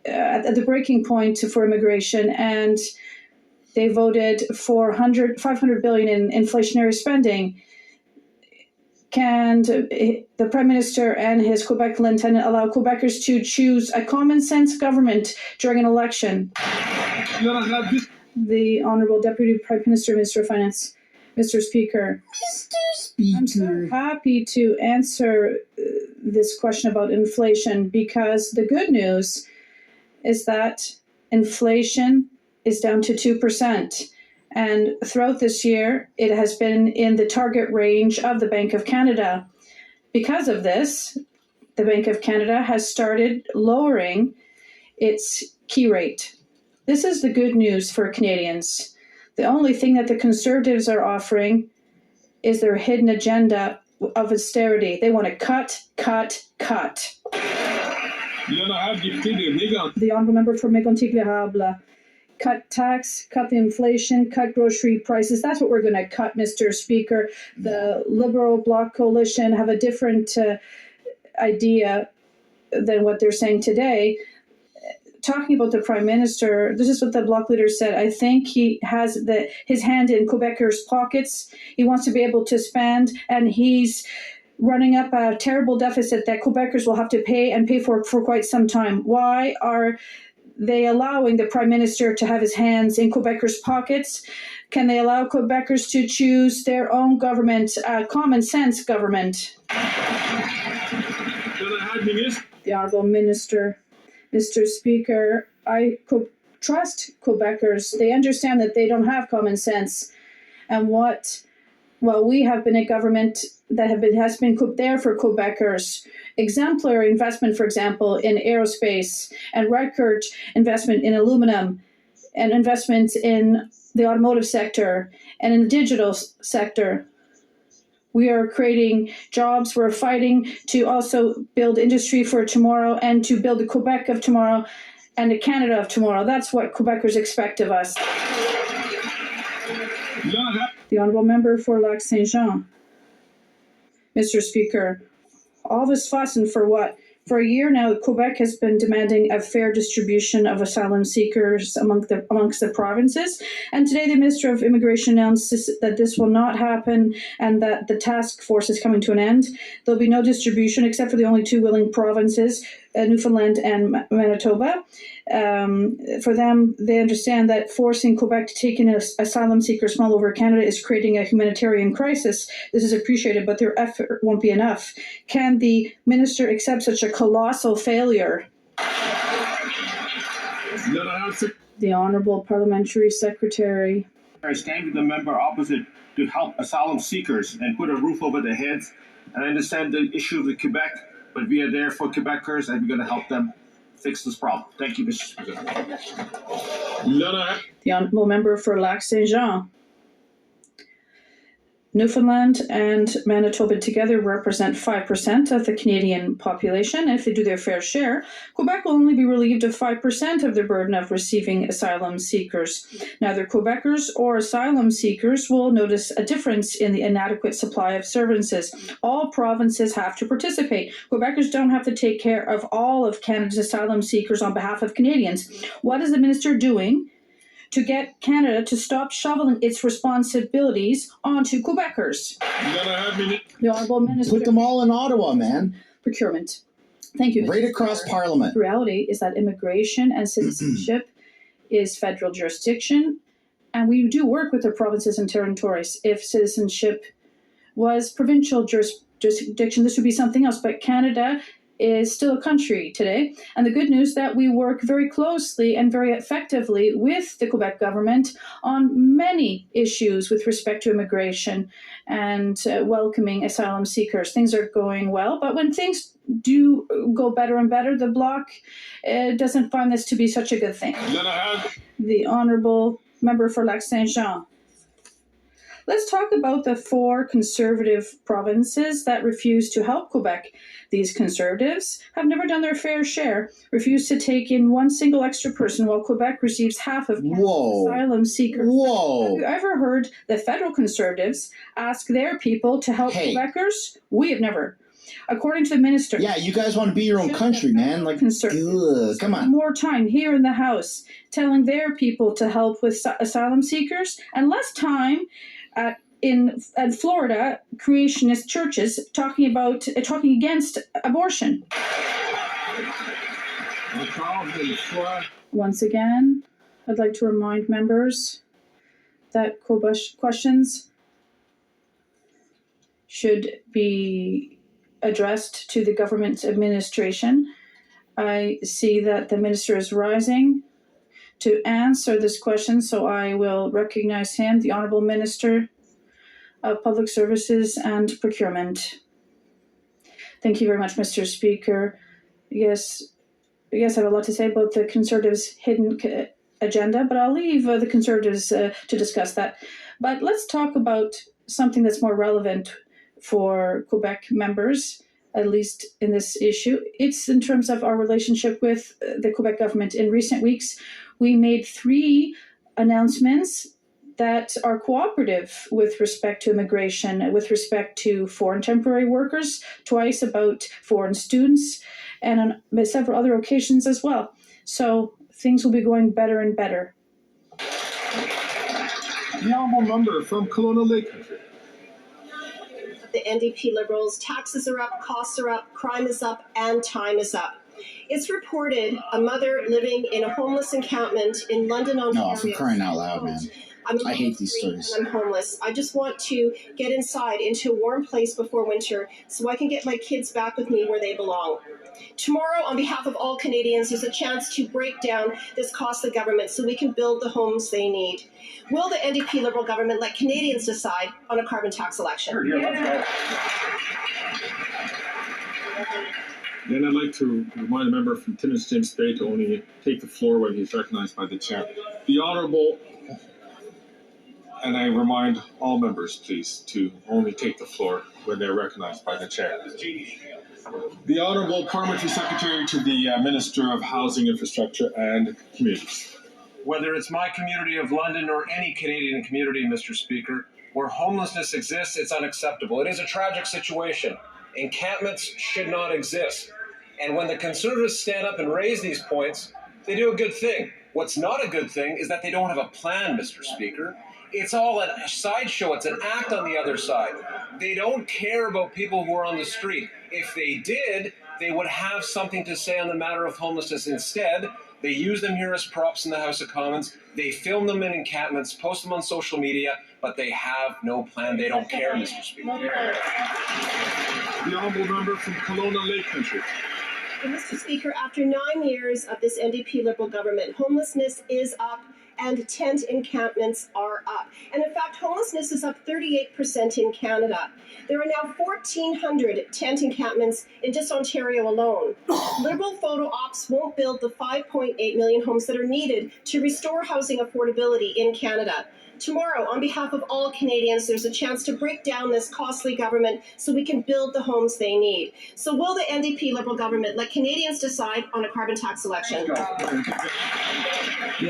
the breaking point for immigration, and they voted for $500 billion in inflationary spending. Can the Prime Minister and his Quebec lieutenant allow Quebecers to choose a common sense government during an election? The Honourable Deputy Prime Minister, Minister of Finance. Mr. Speaker. I'm so happy to answer this question about inflation because the good news is that inflation is down to 2%. And throughout this year, it has been in the target range of the Bank of Canada. Because of this, the Bank of Canada has started lowering its key rate. This is the good news for Canadians. The only thing that the Conservatives are offering is their hidden agenda of austerity. They want to cut, cut, cut. The honourable member for Mégontic-L'Érable. Cut tax, cut the inflation, cut grocery prices. That's what we're going to cut, Mr. Speaker. The Liberal Bloc coalition have a different idea than what they're saying today. Talking about the Prime Minister, this is what the Bloc leader said. I think he has his hand in Quebecers' pockets. He wants to be able to spend, and he's running up a terrible deficit that Quebecers will have to pay and pay for quite some time. Why are they allowing the Prime Minister to have his hands in Quebecers' pockets? Can they allow Quebecers to choose their own government, common sense government? The Honourable Minister. Mr. Speaker, I trust Quebecers. They understand that they don't have common sense. And we have been a government that has been there for Quebecers. Exemplary investment, for example, in aerospace, and record investment in aluminum, and investments in the automotive sector and in the digital sector. We are creating jobs. We're fighting to also build industry for tomorrow and to build the Quebec of tomorrow and the Canada of tomorrow. That's what Quebecers expect of us. The honourable member for Lac-Saint-Jean. Mr. Speaker, all this fuss and for what? For a year now, Quebec has been demanding a fair distribution of asylum seekers amongst the provinces. And today, the Minister of Immigration announced that this will not happen and that the task force is coming to an end. There'll be no distribution except for the only two willing provinces, Newfoundland and Manitoba. For them, they understand that forcing Quebec to take in asylum seekers from all over Canada is creating a humanitarian crisis. This is appreciated, but their effort won't be enough. Can the minister accept such a colossal failure? The Honourable Parliamentary Secretary. I stand with the member opposite to help asylum seekers and put a roof over their heads. And I understand the issue with Quebec, but we are there for Quebecers and we're going to help them fix this problem. Thank you, Mr. Speaker. The Honourable Member for Lac-Saint-Jean. Newfoundland and Manitoba together represent 5% of the Canadian population. If they do their fair share, Quebec will only be relieved of 5% of the burden of receiving asylum seekers. Neither Quebecers or asylum seekers will notice a difference in the inadequate supply of services. All provinces have to participate. Quebecers don't have to take care of all of Canada's asylum seekers on behalf of Canadians. What is the minister doing to get Canada to stop shoveling its responsibilities onto Quebecers? The Honourable Minister. Put them all in Ottawa, man. Procurement. Thank you. Right across Parliament. The reality is that immigration and citizenship is federal jurisdiction, and we do work with the provinces and territories. If citizenship was provincial jurisdiction, this would be something else, but Canada is still a country today. And the good news that we work very closely and very effectively with the Quebec government on many issues with respect to immigration and welcoming asylum seekers. Things are going well, but when things do go better and better, the Bloc doesn't find this to be such a good thing. The Honourable Member for Lac-Saint-Jean. Let's talk about the 4 Conservative provinces that refuse to help Quebec. These Conservatives have never done their fair share, refused to take in one single extra person while Quebec receives half of Canada's asylum seekers. Have you ever heard the federal Conservatives ask their people to help Quebecers? We have never. According to the minister. Yeah, you guys want to be your own country, man. Like, come on. More time here in the House telling their people to help with asylum seekers, and less time at Florida, creationist churches talking against abortion. Once again, I'd like to remind members that questions should be addressed to the government administration. I see that the minister is rising to answer this question, so I will recognize him, the Honourable Minister of Public Services and Procurement. Thank you very much, Mr. Speaker. Yes, I have a lot to say about the Conservatives' hidden agenda, but I'll leave the Conservatives to discuss that. But let's talk about something that's more relevant for Quebec members, at least in this issue. It's in terms of our relationship with the Quebec government. In recent weeks, we made 3 announcements that are cooperative with respect to immigration, with respect to foreign temporary workers, twice about foreign students, and on several other occasions as well. So things will be going better and better. The honourable member from Kelowna Lake Country. The NDP Liberals, taxes are up, costs are up, crime is up, and time is up. It's reported a mother living in a homeless encampment in London, Ontario. No, for crying out loud, man. I hate these stories. I'm homeless. I just want to get inside into a warm place before winter so I can get my kids back with me where they belong. Tomorrow, on behalf of all Canadians, there's a chance to break down this costly government so we can build the homes they need. Will the NDP Liberal government let Canadians decide on a carbon tax election? Then I'd like to remind a member from Timmins James Bay to only take the floor when he's recognized by the chair. The Honourable, and I remind all members, please, to only take the floor when they're recognized by the chair. The Honourable Parliamentary Secretary to the Minister of Housing, Infrastructure and Communities. Whether it's my community of London or any Canadian community, Mr. Speaker, where homelessness exists, it's unacceptable. It is a tragic situation. Encampments should not exist. And when the Conservatives stand up and raise these points, they do a good thing. What's not a good thing is that they don't have a plan, Mr. Speaker. It's all a sideshow. It's an act on the other side. They don't care about people who are on the street. If they did, they would have something to say on the matter of homelessness. Instead, they use them here as props in the House of Commons. They film them in encampments, post them on social media, but they have no plan. They don't care, Mr. Speaker. The Honourable Member from Kelowna Lake Country. Mr. Speaker, after 9 years of this NDP Liberal government, homelessness is up and tent encampments are up. And in fact, homelessness is up 38% in Canada. There are now 1,400 tent encampments in just Ontario alone. Liberal photo ops won't build the 5.8 million homes that are needed to restore housing affordability in Canada. Tomorrow, on behalf of all Canadians, there's a chance to break down this costly government so we can build the homes they need. So will the NDP Liberal government let Canadians decide on a carbon tax election? The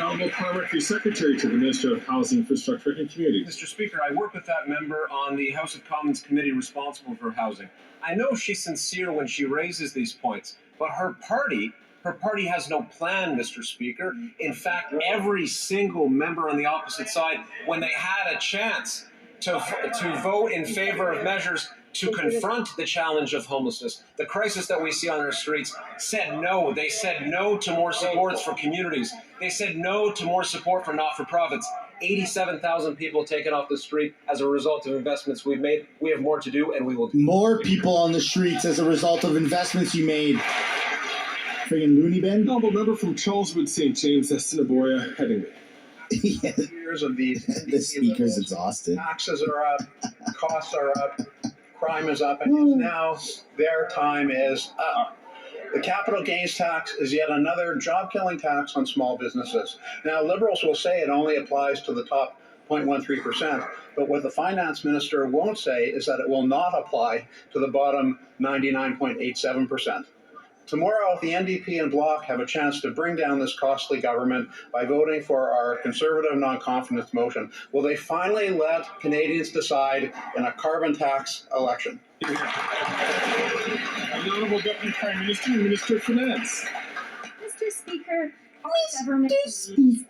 Honourable Parliamentary Secretary to the Minister of Housing, Infrastructure and Communities. Mr. Speaker, I work with that member on the House of Commons committee responsible for housing. I know she's sincere when she raises these points, but her party has no plan, Mr. Speaker. In fact, every single member on the opposite side, when they had a chance to vote in favor of measures to confront the challenge of homelessness, the crisis that we see on our streets, said no. They said no to more supports for communities. They said no to more support for not-for-profits. 87,000 people taken off the street as a result of investments we've made. We have more to do, and we will do. More people on the streets as a result of investments you made. Friggin' loony bin. Honourable Member from Charleswood, St. James, Estinaboria, Headingly. Years of these The speaker's exhausted. taxes are up, costs are up, crime is up, and it's now their time is up. The capital gains tax is yet another job-killing tax on small businesses. Now, Liberals will say it only applies to the top 0.13%, but what the finance minister won't say is that it will not apply to the bottom 99.87%. Tomorrow, the NDP and Bloc have a chance to bring down this costly government by voting for our Conservative non-confidence motion. Will they finally let Canadians decide in a carbon tax election? The Honourable Deputy Prime Minister and Minister of Finance. Mr. Speaker, our government believes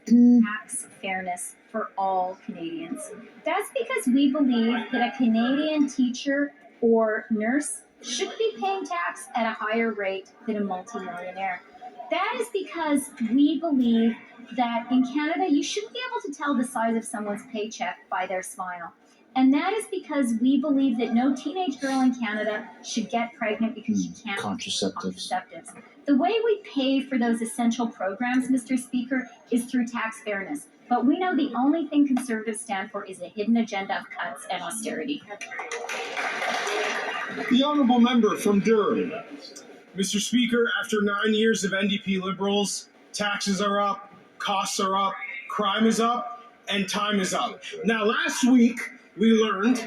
tax fairness for all Canadians. That's because we believe that a Canadian teacher or nurse should be paying tax at a higher rate than a multimillionaire. That is because we believe that in Canada, you shouldn't be able to tell the size of someone's paycheck by their smile. And that is because we believe that no teenage girl in Canada should get pregnant because she can't afford contraceptives. The way we pay for those essential programs, Mr. Speaker, is through tax fairness. But we know the only thing Conservatives stand for is a hidden agenda of cuts and austerity. The Honourable Member from Durham. Mr. Speaker, after 9 years of NDP Liberals, taxes are up, costs are up, crime is up, and time is up. Now, last week, we learned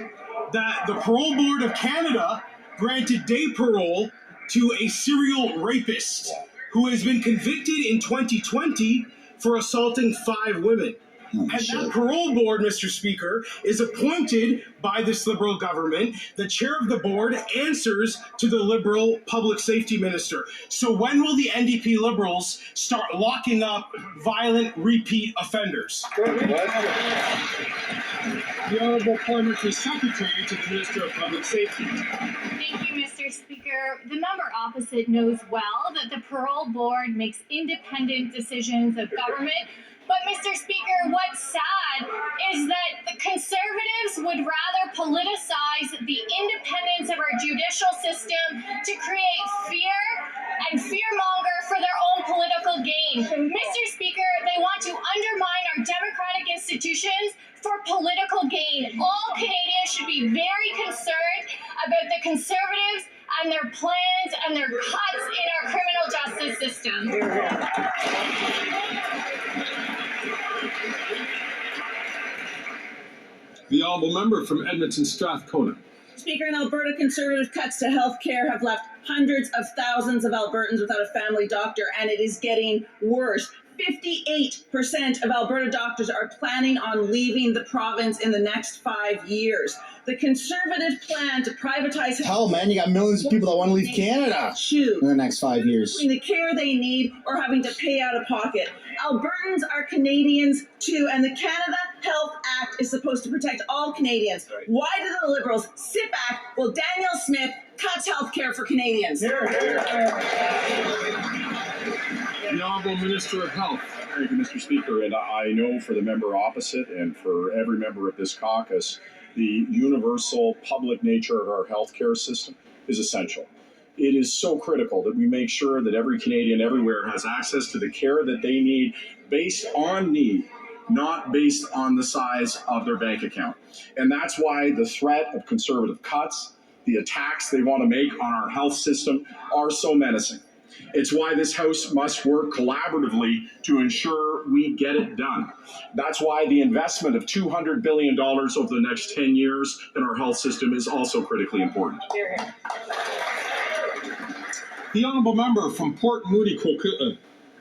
that the Parole Board of Canada granted day parole to a serial rapist who has been convicted in 2020 for assaulting 5 women. And that parole board, Mr. Speaker, is appointed by this Liberal government. The chair of the board answers to the Liberal public safety minister. So when will the NDP Liberals start locking up violent repeat offenders? The Honourable Parliamentary Secretary to the Minister of Public Safety. Thank you, Mr. Speaker. The member opposite knows well that the parole board makes independent decisions of government. But, Mr. Speaker, what's sad is that the Conservatives would rather politicize the independence of our judicial system to create fear and fearmonger for their own political gain. Mr. Speaker, they want to undermine our democratic institutions for political gain. All Canadians should be very concerned about the Conservatives and their plans and their cuts in our criminal justice system. The Honourable Member from Edmonton Strathcona. Speaker, in Alberta, Conservative cuts to health care have left hundreds of thousands of Albertans without a family doctor, and it is getting worse. 58% of Alberta doctors are planning on leaving the province in the next 5 years. The Conservative plan to privatize... Hell, man, you got millions of people that want to leave Canada in the next 5 years. Between the care they need or having to pay out of pocket. Albertans are Canadians too, and the Canada Health Act is supposed to protect all Canadians. Why do the Liberals sit back while Daniel Smith cuts health care for Canadians? The Honourable Minister of Health. Thank you, Mr. Speaker. And I know for the member opposite and for every member of this caucus, the universal public nature of our healthcare system is essential. It is so critical that we make sure that every Canadian everywhere has access to the care that they need based on need, not based on the size of their bank account. And that's why the threat of Conservative cuts, the attacks they want to make on our health system are so menacing. It's why this House must work collaboratively to ensure we get it done. That's why the investment of $200 billion over the next 10 years in our health system is also critically important. The Honourable Member from Port Moody, Coquitlam.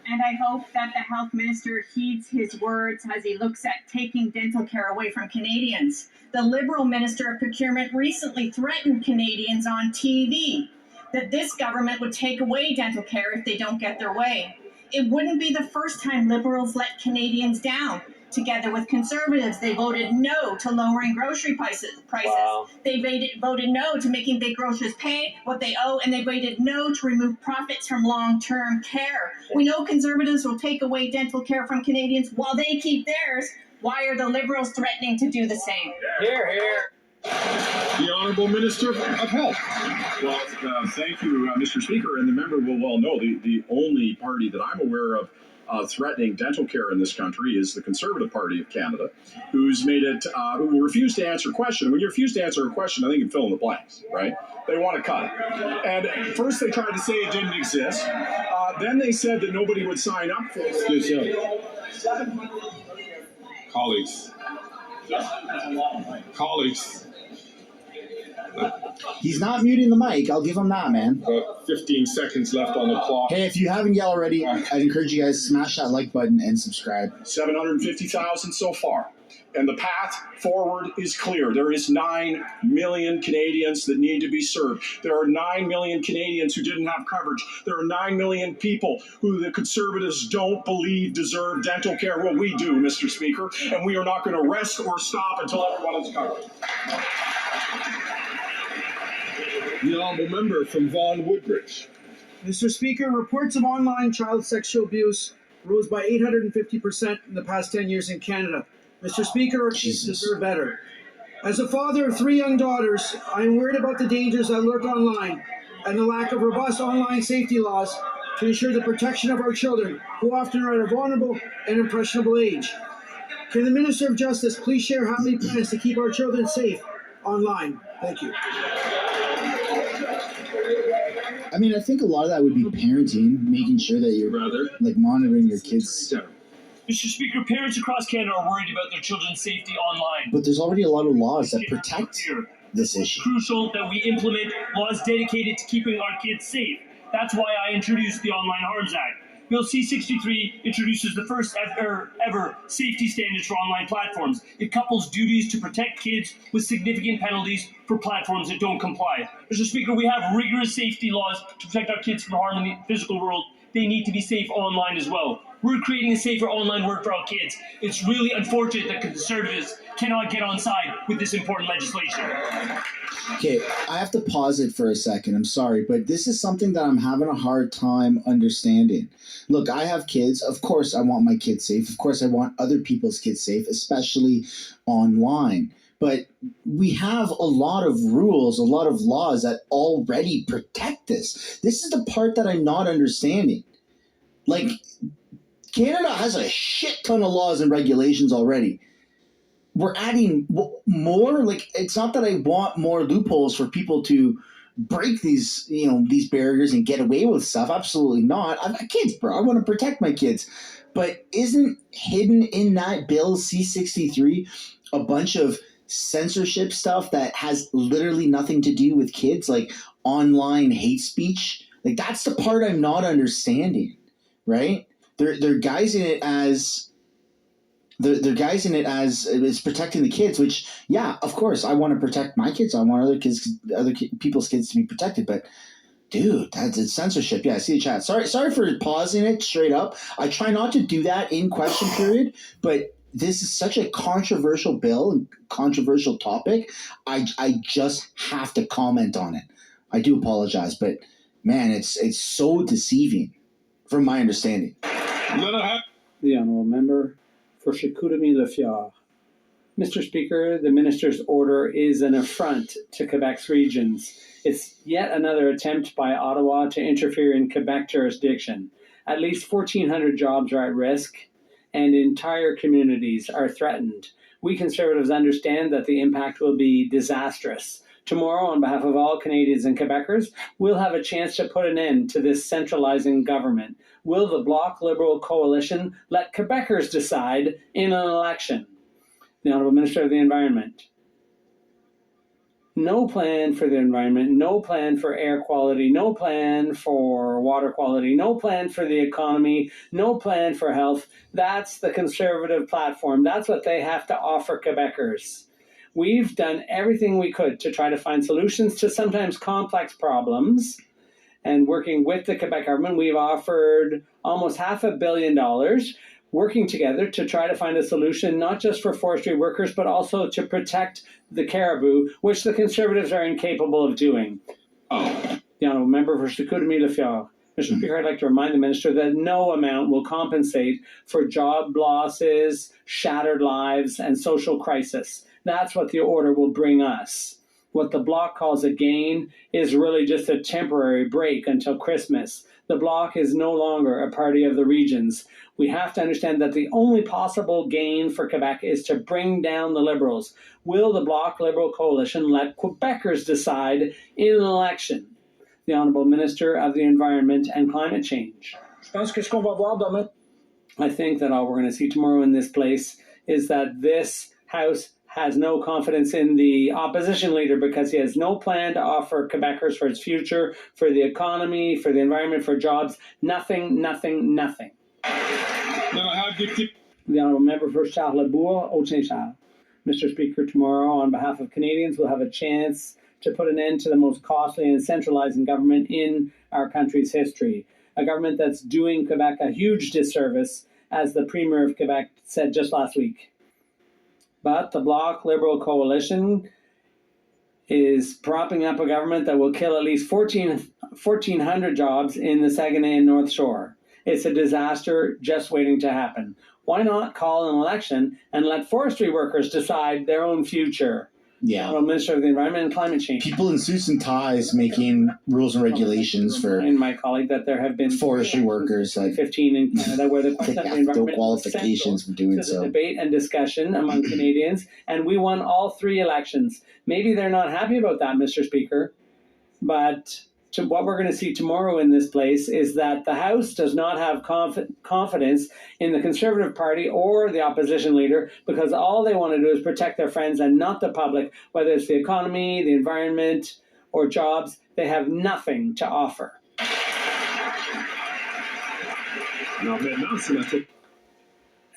And I hope that the Health Minister heeds his words as he looks at taking dental care away from Canadians. The Liberal Minister of Procurement recently threatened Canadians on TV that this government would take away dental care if they don't get their way. It wouldn't be the first time Liberals let Canadians down. Together with Conservatives, they voted no to lowering grocery prices. Wow. They voted no to making big grocers pay what they owe, and they voted no to remove profits from long-term care. We know Conservatives will take away dental care from Canadians while they keep theirs. Why are the Liberals threatening to do the same? Hear, hear. The Honourable Minister of Health. Well, thank you, Mr. Speaker. And the member will well know the only party that I'm aware of threatening dental care in this country is the Conservative Party of Canada, who's made it, who refused to answer a question. When you refuse to answer a question, I think you can fill in the blanks, right? They want to cut it. And first they tried to say it didn't exist. Then they said that nobody would sign up for it. Colleagues. He's not muting the mic. I'll give him that, man. 15 seconds left on the clock. Hey, if you haven't yet already, I'd encourage you guys to smash that like button and subscribe. 750,000 so far. And the path forward is clear. There is 9 million Canadians that need to be served. There are 9 million Canadians who didn't have coverage. There are 9 million people who the Conservatives don't believe deserve dental care. Well, we do, Mr. Speaker, and we are not going to rest or stop until everyone is covered. The Honourable Member from Vaughan Woodbridge. Mr. Speaker, reports of online child sexual abuse rose by 850% in the past 10 years in Canada. Mr. Speaker, our kids deserve better. As a father of 3 young daughters, I am worried about the dangers that lurk online and the lack of robust online safety laws to ensure the protection of our children, who often are at a vulnerable and impressionable age. Can the Minister of Justice please share how he plans to keep our children safe online? Thank you. I mean, I think a lot of that would be parenting, making sure that you're like monitoring your kids. Mr. Speaker, parents across Canada are worried about their children's safety online. But there's already a lot of laws that protect this issue. Crucial that we implement laws dedicated to keeping our kids safe. That's why I introduced the Online Harms Act. Bill C-63 introduces the first ever safety standards for online platforms. It couples duties to protect kids with significant penalties for platforms that don't comply. Mr. Speaker, we have rigorous safety laws to protect our kids from harm in the physical world. They need to be safe online as well. We're creating a safer online world for our kids. It's really unfortunate that Conservatives cannot get on side with this important legislation. Okay, I have to pause it for a second. I'm sorry, but this is something that I'm having a hard time understanding. Look, I have kids. Of course, I want my kids safe. Of course, I want other people's kids safe, especially online. But we have a lot of rules, a lot of laws that already protect this. This is the part that I'm not understanding. Like, Canada has a shit ton of laws and regulations already. We're adding more. Like, it's not that I want more loopholes for people to break these, these barriers and get away with stuff. Absolutely not. I've got kids, bro. I want to protect my kids. But isn't hidden in that bill C-63 a bunch of censorship stuff that has literally nothing to do with kids, like online hate speech? Like, that's the part I'm not understanding, right? They're guising it as it's protecting the kids, which, yeah, of course, I want to protect my kids. I want other people's kids to be protected. But, dude, it's censorship. Yeah, I see the chat. Sorry for pausing it straight up. I try not to do that in question period, but this is such a controversial bill and controversial topic. I just have to comment on it. I do apologize, but man, it's so deceiving from my understanding. The Honourable Member for Chicoutimi-Le Mr. Speaker, the Minister's order is an affront to Quebec's regions. It's yet another attempt by Ottawa to interfere in Quebec jurisdiction. At least 1,400 jobs are at risk, and entire communities are threatened. We Conservatives understand that the impact will be disastrous. Tomorrow, on behalf of all Canadians and Quebecers, we'll have a chance to put an end to this centralizing government. Will the Bloc Liberal Coalition let Quebecers decide in an election? The Honourable Minister of the Environment. No plan for the environment, no plan for air quality, no plan for water quality, no plan for the economy, no plan for health. That's the Conservative platform. That's what they have to offer Quebecers. We've done everything we could to try to find solutions to sometimes complex problems. And working with the Quebec government, we've offered almost $500 million working together to try to find a solution, not just for forestry workers, but also to protect the caribou, which the Conservatives are incapable of doing. The Honourable Member for Chicoutimi-Le Mr. Speaker, I'd like to remind the Minister that no amount will compensate for job losses, shattered lives, and social crisis. That's what the order will bring us. What the Bloc calls a gain is really just a temporary break until Christmas. The Bloc is no longer a party of the regions. We have to understand that the only possible gain for Quebec is to bring down the Liberals. Will the Bloc Liberal Coalition let Quebecers decide in an election? The Honourable Minister of the Environment and Climate Change. I think that all we're going to see tomorrow in this place is that this House has no confidence in the opposition leader because he has no plan to offer Quebecers for its future, for the economy, for the environment, for jobs. Nothing, nothing, nothing. The Honourable Member for Charlebourg, Haute-Saint-Charles. Mr. Speaker, tomorrow, on behalf of Canadians, we'll have a chance to put an end to the most costly and centralizing government in our country's history. A government that's doing Quebec a huge disservice, as the Premier of Quebec said just last week. But the Bloc Liberal Coalition is propping up a government that will kill at least 1,400 jobs in the Saguenay and North Shore. It's a disaster just waiting to happen. Why not call an election and let forestry workers decide their own future? Yeah. Minister of the Environment and Climate Change. People in suits and ties making rules and regulations for and my colleague that there have been forestry workers, like 15 in Canada, where the question of the environment qualifications for doing so. Debate and discussion among Canadians, and we won all 3 elections. Maybe they're not happy about that, Mr. Speaker, but what we're going to see tomorrow in this place is that the House does not have confidence in the Conservative Party or the opposition leader, because all they want to do is protect their friends and not the public, whether it's the economy, the environment, or jobs. They have nothing to offer.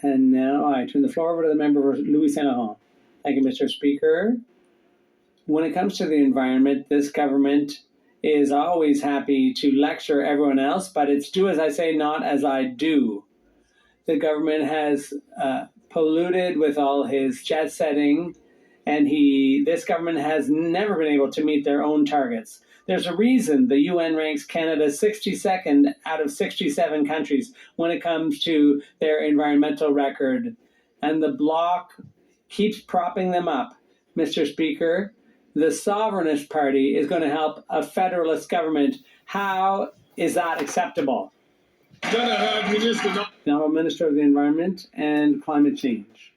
And now I turn the floor over to the member for Louis Saint Laurent. Thank you, Mr. Speaker. When it comes to the environment, this government is always happy to lecture everyone else, but it's do as I say, not as I do. The government has polluted with all his jet setting, and this government has never been able to meet their own targets. There's a reason the UN ranks Canada 62nd out of 67 countries when it comes to their environmental record, and the Bloc keeps propping them up. Mr. Speaker, the Sovereignist Party is going to help a federalist government. How is that acceptable? The Honourable Minister of the Environment and Climate Change.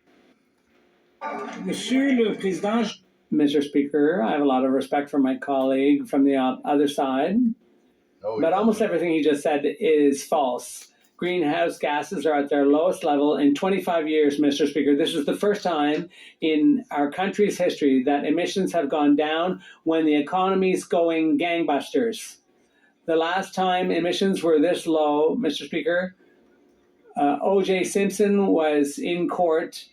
Monsieur le Président, Mr. Speaker, I have a lot of respect for my colleague from the other side, but almost everything he just said is false. Greenhouse gases are at their lowest level in 25 years, Mr. Speaker. This is the first time in our country's history that emissions have gone down when the economy's going gangbusters. The last time emissions were this low, Mr. Speaker, O.J. Simpson was in court.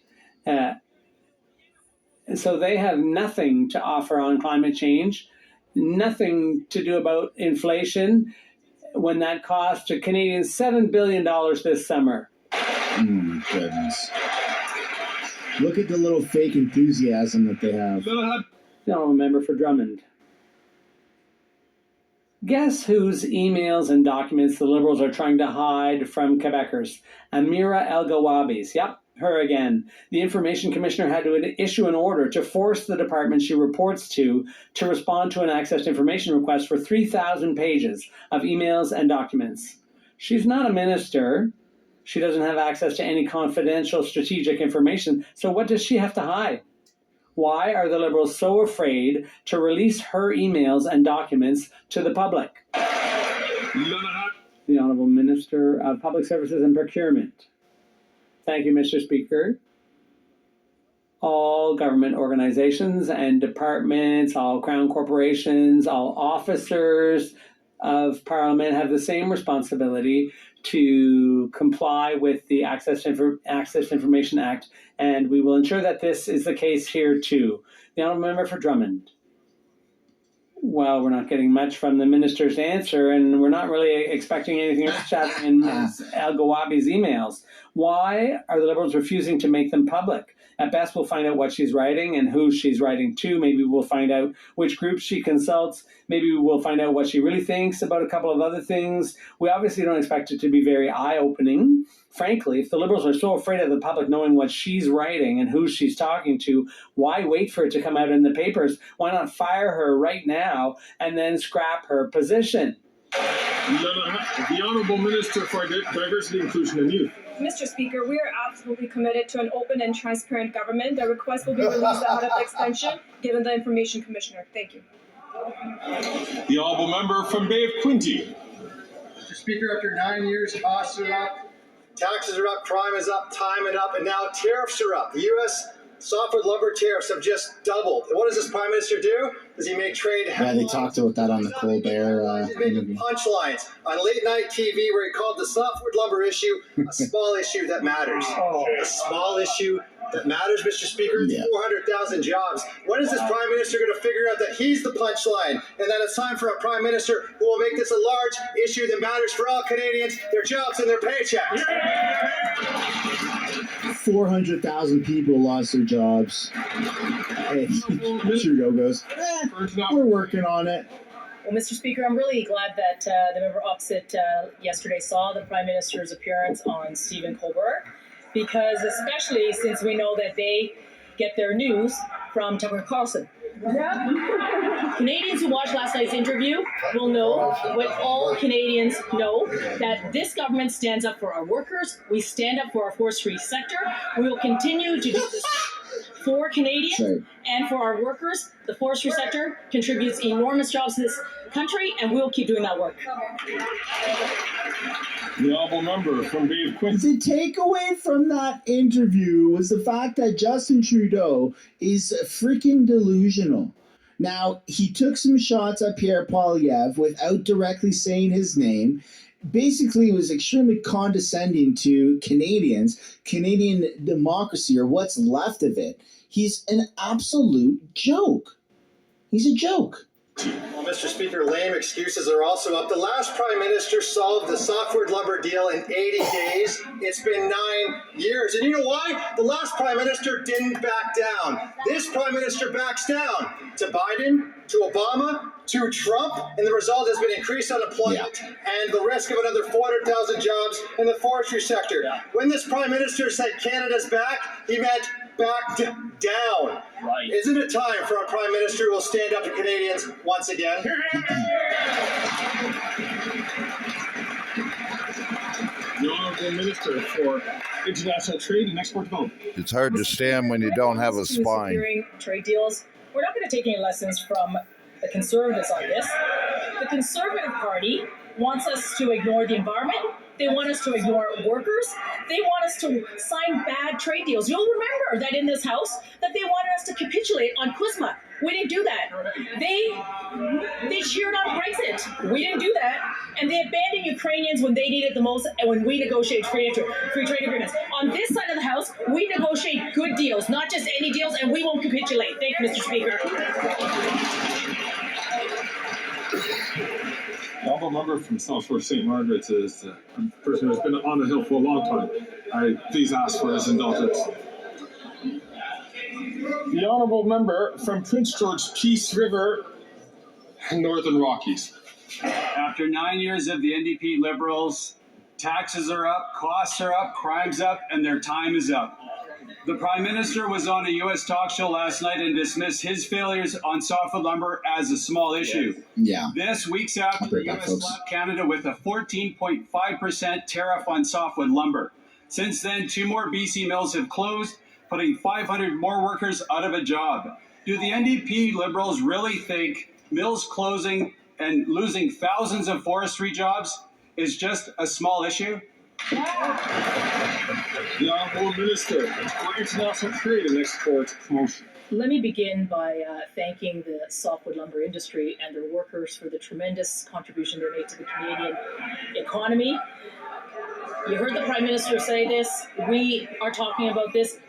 So they have nothing to offer on climate change, nothing to do about inflation, when that cost to Canadians $7 billion this summer. Goodness. Look at the little fake enthusiasm that they have. No, member for Drummond. Guess whose emails and documents the Liberals are trying to hide from Quebecers? Amira El-Gawabi's. Yep, her again. The Information Commissioner had to issue an order to force the department she reports to respond to an access to information request for 3,000 pages of emails and documents. She's not a minister. She doesn't have access to any confidential strategic information. So what does she have to hide? Why are the Liberals so afraid to release her emails and documents to the public? The Honourable Minister of Public Services and Procurement. Thank you, Mr. Speaker. All government organizations and departments, all crown corporations, all officers of Parliament have the same responsibility to comply with the Access to Information Act, and we will ensure that this is the case here too. The Honourable Member for Drummond. Well, we're not getting much from the minister's answer, and we're not really expecting anything earth-shattering in Ms. El-Gawabi's emails. Why are the Liberals refusing to make them public? At best, we'll find out what she's writing and who she's writing to. Maybe we'll find out which groups she consults. Maybe we'll find out what she really thinks about a couple of other things. We obviously don't expect it to be very eye-opening. Frankly, if the Liberals are so afraid of the public knowing what she's writing and who she's talking to, why wait for it to come out in the papers? Why not fire her right now and then scrap her position? The Honourable Minister for Diversity, Inclusion and Youth. Mr. Speaker, we are absolutely committed to an open and transparent government. The request will be released ahead of the extension, given the Information Commissioner. Thank you. The Honourable Member from Bay of Quinte. Mr. Speaker, after 9 years, costs are up, taxes are up, crime is up, time is up, and now tariffs are up. The U.S. softwood lumber tariffs have just doubled. And what does this Prime Minister do? Does he make trade headlines? Yeah, they talked about that on the Colbert interview. Punchlines on late night TV where he called the softwood lumber issue a small issue that matters. A small issue that matters, Mr. Speaker. It's 400,000 jobs. When is this Prime Minister going to figure out that he's the punchline and that it's time for a Prime Minister who will make this a large issue that matters for all Canadians, their jobs and their paychecks? 400,000 people lost their jobs. Hey, Trudeau goes, we're working on it. Well, Mr. Speaker, I'm really glad that the member opposite yesterday saw the Prime Minister's appearance on Stephen Colbert, because especially since we know that they get their news from Tucker Carlson. Canadians who watched last night's interview will know what all Canadians know, that this government stands up for our workers. We stand up for our forestry sector. We will continue to do this for Canadians and for our workers. The forestry sector contributes enormous jobs to this country, and we'll keep doing that work. The honourable member from Bay of Quinte. The takeaway from that interview was the fact that Justin Trudeau is freaking delusional. Now, he took some shots at Pierre Poilievre without directly saying his name. Basically, was extremely condescending to Canadians, Canadian democracy, or what's left of it. He's an absolute joke. He's a joke. Well, Mr. Speaker, lame excuses are also up. The last Prime Minister solved the softwood lumber deal in 80 days. It's been 9 years. And you know why? The last Prime Minister didn't back down. This Prime Minister backs down to Biden, to Obama, to Trump, and the result has been increased unemployment and the risk of another 400,000 jobs in the forestry sector. When this Prime Minister said Canada's back, he meant backed down. Right. Isn't it time for our Prime Minister who will stand up to Canadians once again? The Honourable Minister for International Trade and Export Development. It's hard to stand when you don't have a spine. Securing trade deals. We're not going to take any lessons from the Conservatives on this. The Conservative Party wants us to ignore the environment. They want us to ignore workers. They want us to sign bad trade deals. You'll remember that in this House that they wanted us to capitulate on CUSMA. We didn't do that. They cheered on Brexit. We didn't do that. And they abandoned Ukrainians when they needed the most and when we negotiate free trade agreements. On this side of the House, we negotiate good deals, not just any deals, and we won't capitulate. Thank you, Mr. Speaker. The honourable member from South Shore St. Margaret's is a person who's been on the Hill for a long time. I please ask for his indulgence. The honourable member from Prince George Peace River, Northern Rockies. After 9 years of the NDP Liberals, taxes are up, costs are up, crime's up, and their time is up. The Prime Minister was on a U.S. talk show last night and dismissed his failures on softwood lumber as a small issue. Yeah. This weeks after the U.S. slapped Canada with a 14.5% tariff on softwood lumber. Since then, 2 more BC mills have closed, putting 500 more workers out of a job. Do the NDP Liberals really think mills closing and losing thousands of forestry jobs is just a small issue? The Honourable Minister for International Trade and Export Promotion. Let me begin by thanking the softwood lumber industry and their workers for the tremendous contribution they make to the Canadian economy. You heard the Prime Minister say this. We are talking about this.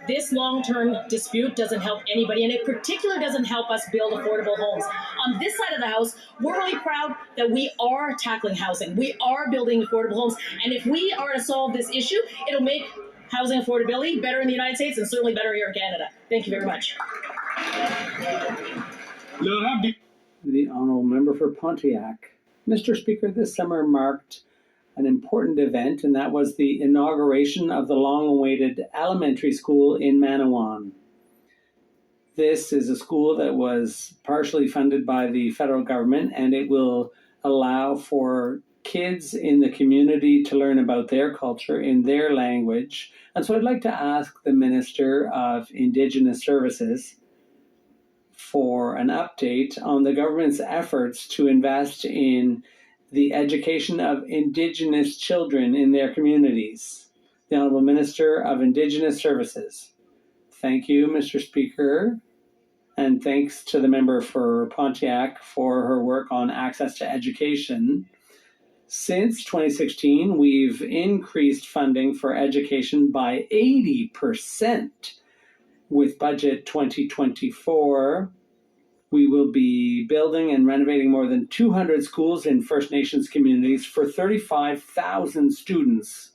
This long-term dispute doesn't help anybody, and it particularly doesn't help us build affordable homes. On this side of the House, we're really proud that we are tackling housing. We are building affordable homes, and if we are to solve this issue, it'll make housing affordability better in the United States and certainly better here in Canada. Thank you very much. The honourable member for Pontiac. Mr. Speaker, this summer marked an important event, and that was the inauguration of the long-awaited elementary school in Manawan. This is a school that was partially funded by the federal government, and it will allow for kids in the community to learn about their culture in their language. And so I'd like to ask the Minister of Indigenous Services for an update on the government's efforts to invest in the education of Indigenous children in their communities. The Honourable Minister of Indigenous Services. Thank you, Mr. Speaker, and thanks to the member for Pontiac for her work on access to education. Since 2016, we've increased funding for education by 80%. With Budget 2024, we will be building and renovating more than 200 schools in First Nations communities for 35,000 students.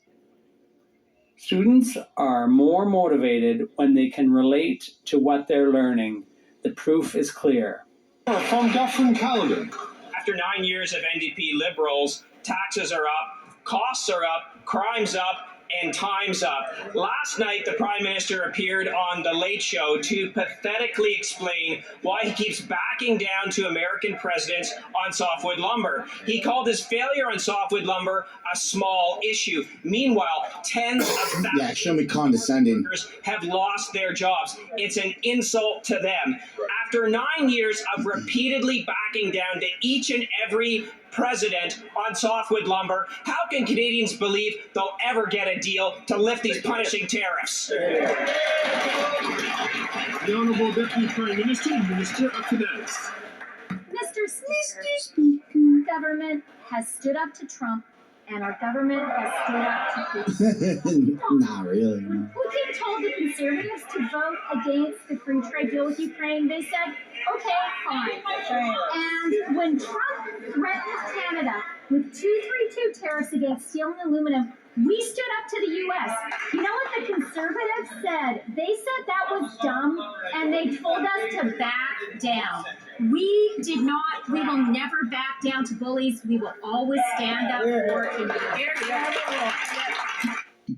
Students are more motivated when they can relate to what they're learning. The proof is clear. From Dufferin Caledon. After 9 years of NDP Liberals, taxes are up, costs are up, crime's up, and time's up. Last night, the Prime Minister appeared on The Late Show to pathetically explain why he keeps backing down to American presidents on softwood lumber. He called his failure on softwood lumber a small issue. Meanwhile, tens of thousands Yeah, show me condescending. of workers have lost their jobs. It's an insult to them. After 9 years of repeatedly backing down to each and every president on softwood lumber, how can Canadians believe they'll ever get a deal to lift these punishing tariffs? The Honourable Deputy Prime Minister and Minister of Finance. Mr. Speaker, our government has stood up to Trump, and our government has stood up to Putin. Not really. No. When Putin told the Conservatives to vote against the free trade deal with Ukraine, they said, okay, fine. And when Trump threatened Canada with 232 tariffs against steel and aluminum, we stood up to the U.S. You know what the Conservatives said? They said that was dumb, and they told us to back down. We did not, we will never back down to bullies. We will always stand up for Canadians.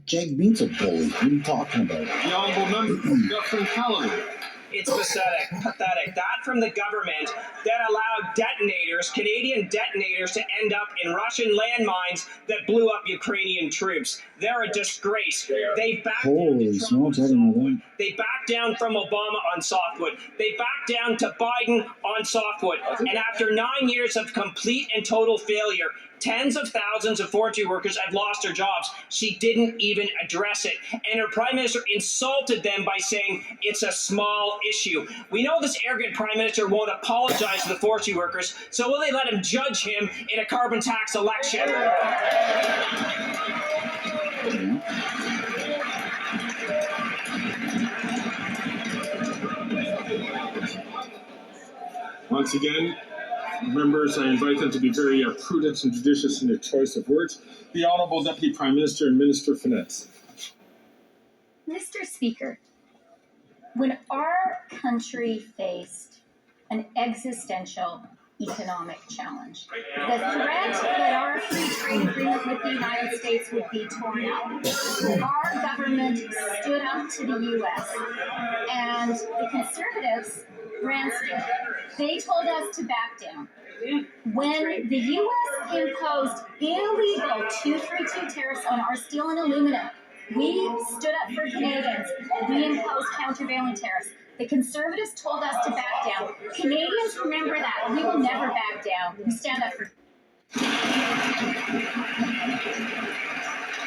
Jake Bean's a bully. What are you talking about? The Honourable Member from Dufferin-Caledon. It's pathetic. That from the government that allowed detonators, Canadian detonators, to end up in Russian landmines that blew up Ukrainian troops. They're a disgrace. They backed Holy smokes, I didn't know that. They backed down from Obama on softwood. They backed down to Biden on softwood. And after 9 years of complete and total failure, tens of thousands of forestry workers have lost their jobs. She didn't even address it. And her Prime Minister insulted them by saying it's a small issue. We know this arrogant Prime Minister won't apologize to the forestry workers, so will they let him judge him in a carbon tax election? Once again, members, I invite them to be very prudent and judicious in their choice of words. The Honourable Deputy Prime Minister and Minister of Finance. Mr. Speaker, when our country faced an existential economic challenge, the threat that our free trade agreement with the United States would be torn up, our government stood up to the U.S. and the Conservatives ran scared. They told us to back down. When the U.S. imposed illegal 232 tariffs on our steel and aluminum, we stood up for Canadians. We imposed countervailing tariffs. The Conservatives told us to back down. Canadians remember that. We will never back down. We stand up for.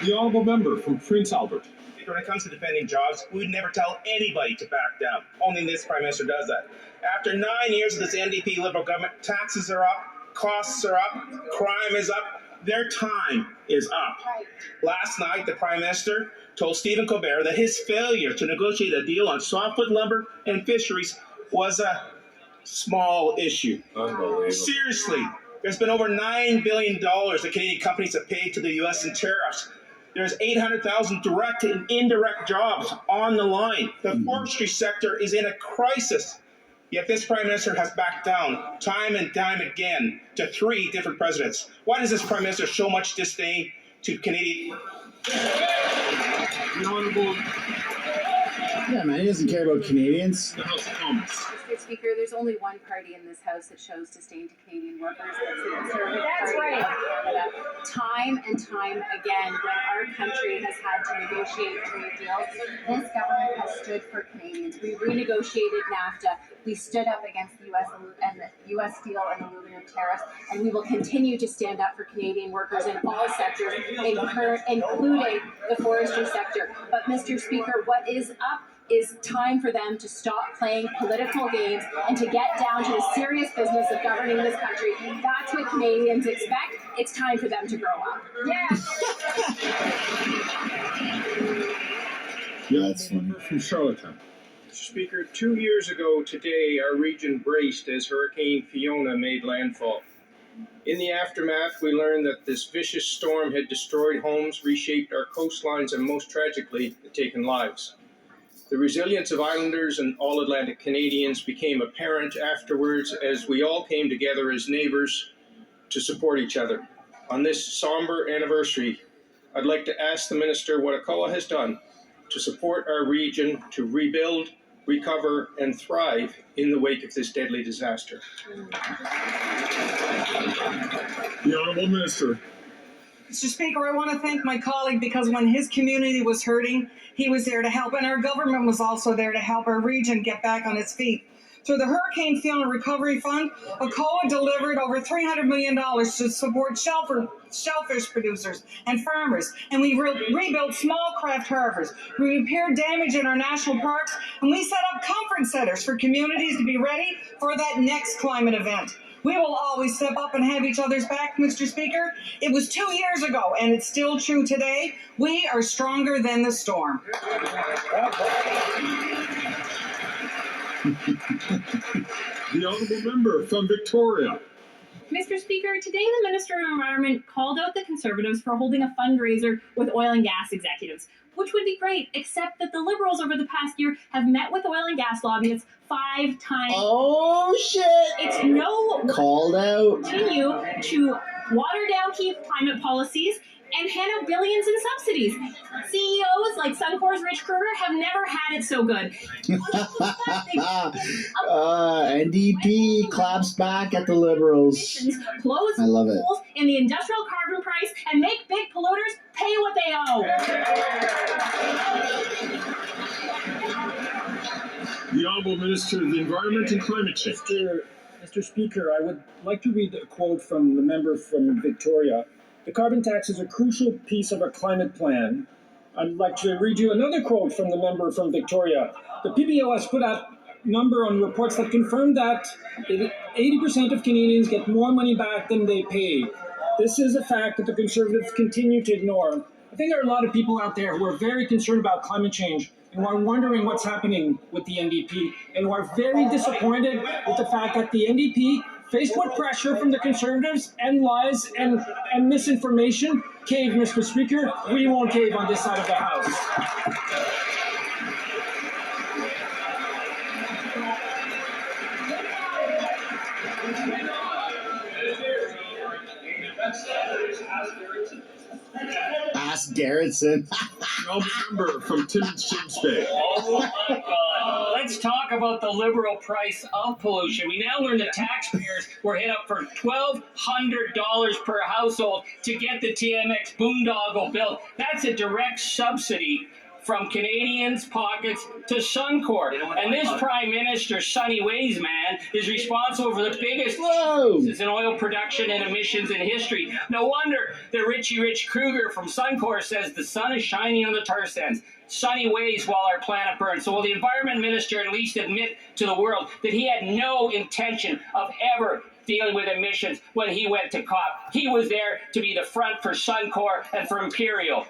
The Honourable Member from Prince Albert. When it comes to defending jobs, we would never tell anybody to back down. Only this Prime Minister does that. After 9 years of this NDP Liberal government, taxes are up, costs are up, crime is up, their time is up. Last night, the Prime Minister told Stephen Colbert that his failure to negotiate a deal on softwood lumber and fisheries was a small issue. Seriously, there's been over $9 billion that Canadian companies have paid to the U.S. in tariffs. There's 800,000 direct and indirect jobs on the line. The forestry sector is in a crisis. Yet this Prime Minister has backed down time and time again to 3 different presidents. Why does this Prime Minister show much disdain to Canadian? The Honourable. Yeah, man, he doesn't care about Canadians. The House of Commons. Mr. Speaker, there's only one party in this House that shows disdain to Canadian workers, and it's the Conservative That's Party right. of Canada. Time and time again, when our country has had to negotiate trade deals, this government has stood for Canadians. We renegotiated NAFTA. We stood up against the U.S. steel and aluminum tariffs, and we will continue to stand up for Canadian workers in all sectors, including the forestry sector. But, Mr. Speaker, what is up is time for them to stop playing political games and to get down to the serious business of governing this country. That's what Canadians expect. It's time for them to grow up. Yeah, that's funny. From Charlottetown. Mr. Speaker, 2 years ago today, our region braced as Hurricane Fiona made landfall. In the aftermath, we learned that this vicious storm had destroyed homes, reshaped our coastlines, and most tragically, had taken lives. The resilience of islanders and all Atlantic Canadians became apparent afterwards as we all came together as neighbours to support each other. On this somber anniversary, I'd like to ask the Minister what ACOA has done to support our region to rebuild, recover, and thrive in the wake of this deadly disaster. The Honourable Minister. Mr. Speaker, I want to thank my colleague because when his community was hurting, he was there to help, and our government was also there to help our region get back on its feet. Through the Hurricane Fiona Recovery Fund, ACOA delivered over $300 million to support shellfish producers and farmers, and we rebuilt small craft harbors. We repaired damage in our national parks, and we set up comfort centers for communities to be ready for that next climate event. We will always step up and have each other's back, Mr. Speaker. It was 2 years ago, and it's still true today. We are stronger than the storm. The Honourable Member from Victoria. Mr. Speaker, today the Minister of Environment called out the Conservatives for holding a fundraiser with oil and gas executives, which would be great, except that the Liberals over the past year have met with oil and gas lobbyists 5 times. Oh, shit! It's no Called out. Continue to water down key climate policies and hand out billions in subsidies. CEOs like Suncor's Rich Kruger have never had it so good. NDP claps back at the Liberals. Close I love it. holes in the industrial carbon price and make big polluters pay what they owe. The Honourable Minister of the Environment and Climate Change. Mr. Speaker, I would like to read a quote from the member from Victoria. The carbon tax is a crucial piece of our climate plan. I'd like to read you another quote from the member from Victoria. The PBO has put out number on reports that confirm that 80% of Canadians get more money back than they pay. This is a fact that the Conservatives continue to ignore. I think there are a lot of people out there who are very concerned about climate change and who are wondering what's happening with the NDP and who are very disappointed with the fact that the NDP, faced with pressure from the Conservatives and lies and misinformation, cave, Mr. Speaker. We won't cave on this side of the House. Ask Garrettson. No member from Timmins James Bay. Oh my God. Let's talk about the liberal price of pollution. We now learn that taxpayers were hit up for $1,200 per household to get the TMX boondoggle built. That's a direct subsidy from Canadians' pockets to Suncor. And this Prime Minister, Sunny Ways man, is responsible for the biggest increases in oil production and emissions in history. No wonder the Richie Rich Kruger from Suncor says the sun is shining on the tar sands. Sunny Ways while our planet burns. So will the Environment Minister at least admit to the world that he had no intention of ever dealing with emissions when he went to COP? He was there to be the front for Suncor and for Imperial.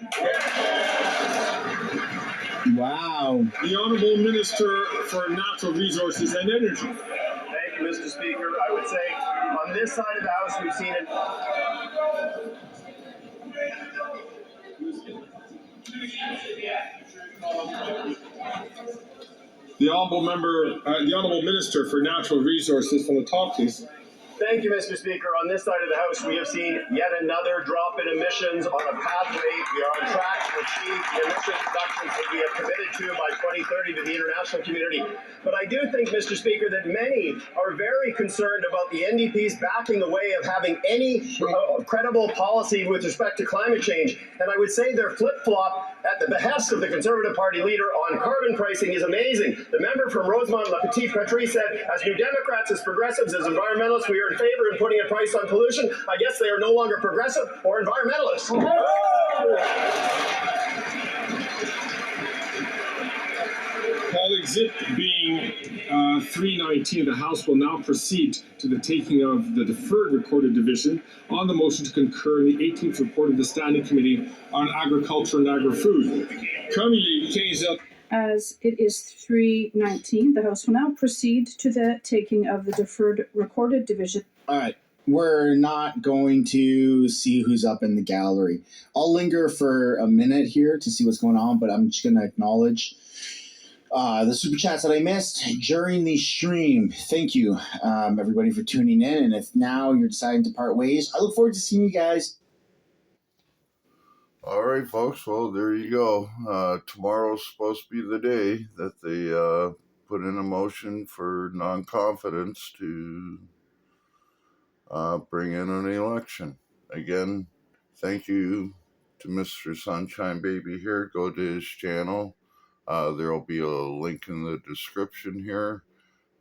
Wow. The Honourable Minister for Natural Resources and Energy. Thank you, Mr. Speaker. I would say on this side of the House we've seen it. The Honourable Minister for Natural Resources from the top, please. Thank you, Mr. Speaker. On this side of the House, we have seen yet another drop in emissions on a pathway. We are on track to achieve the emission reductions that we have committed to by 2030 to the international community. But I do think, Mr. Speaker, that many are very concerned about the NDP's backing away of having any credible policy with respect to climate change. And I would say their flip-flop at the behest of the Conservative Party leader on carbon pricing is amazing. The member from Rosemont-La-Petite-Patrie said, as New Democrats, as progressives, as environmentalists, we are in favor in putting a price on pollution. I guess they are no longer progressive or environmentalists. Colleagues, it being 3:19, the House will now proceed to the taking of the deferred recorded division on the motion to concur in the 18th report of the Standing Committee on Agriculture and Agri-Food. As it is 3:19, the House will now proceed to the taking of the deferred recorded division. All right. We're not going to see who's up in the gallery. I'll linger for a minute here to see what's going on, but I'm just going to acknowledge the super chats that I missed during the stream. Thank you, everybody, for tuning in. And if now you're deciding to part ways, I look forward to seeing you guys All right, folks. Well, there you go. Tomorrow's supposed to be the day that they put in a motion for non-confidence to bring in an election. Again, thank you to Mr. Sunshine Baby here. Go to his channel. There will be a link in the description here.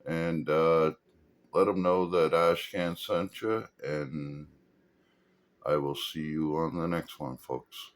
And let him know that Ashcan sent you. And I will see you on the next one, folks.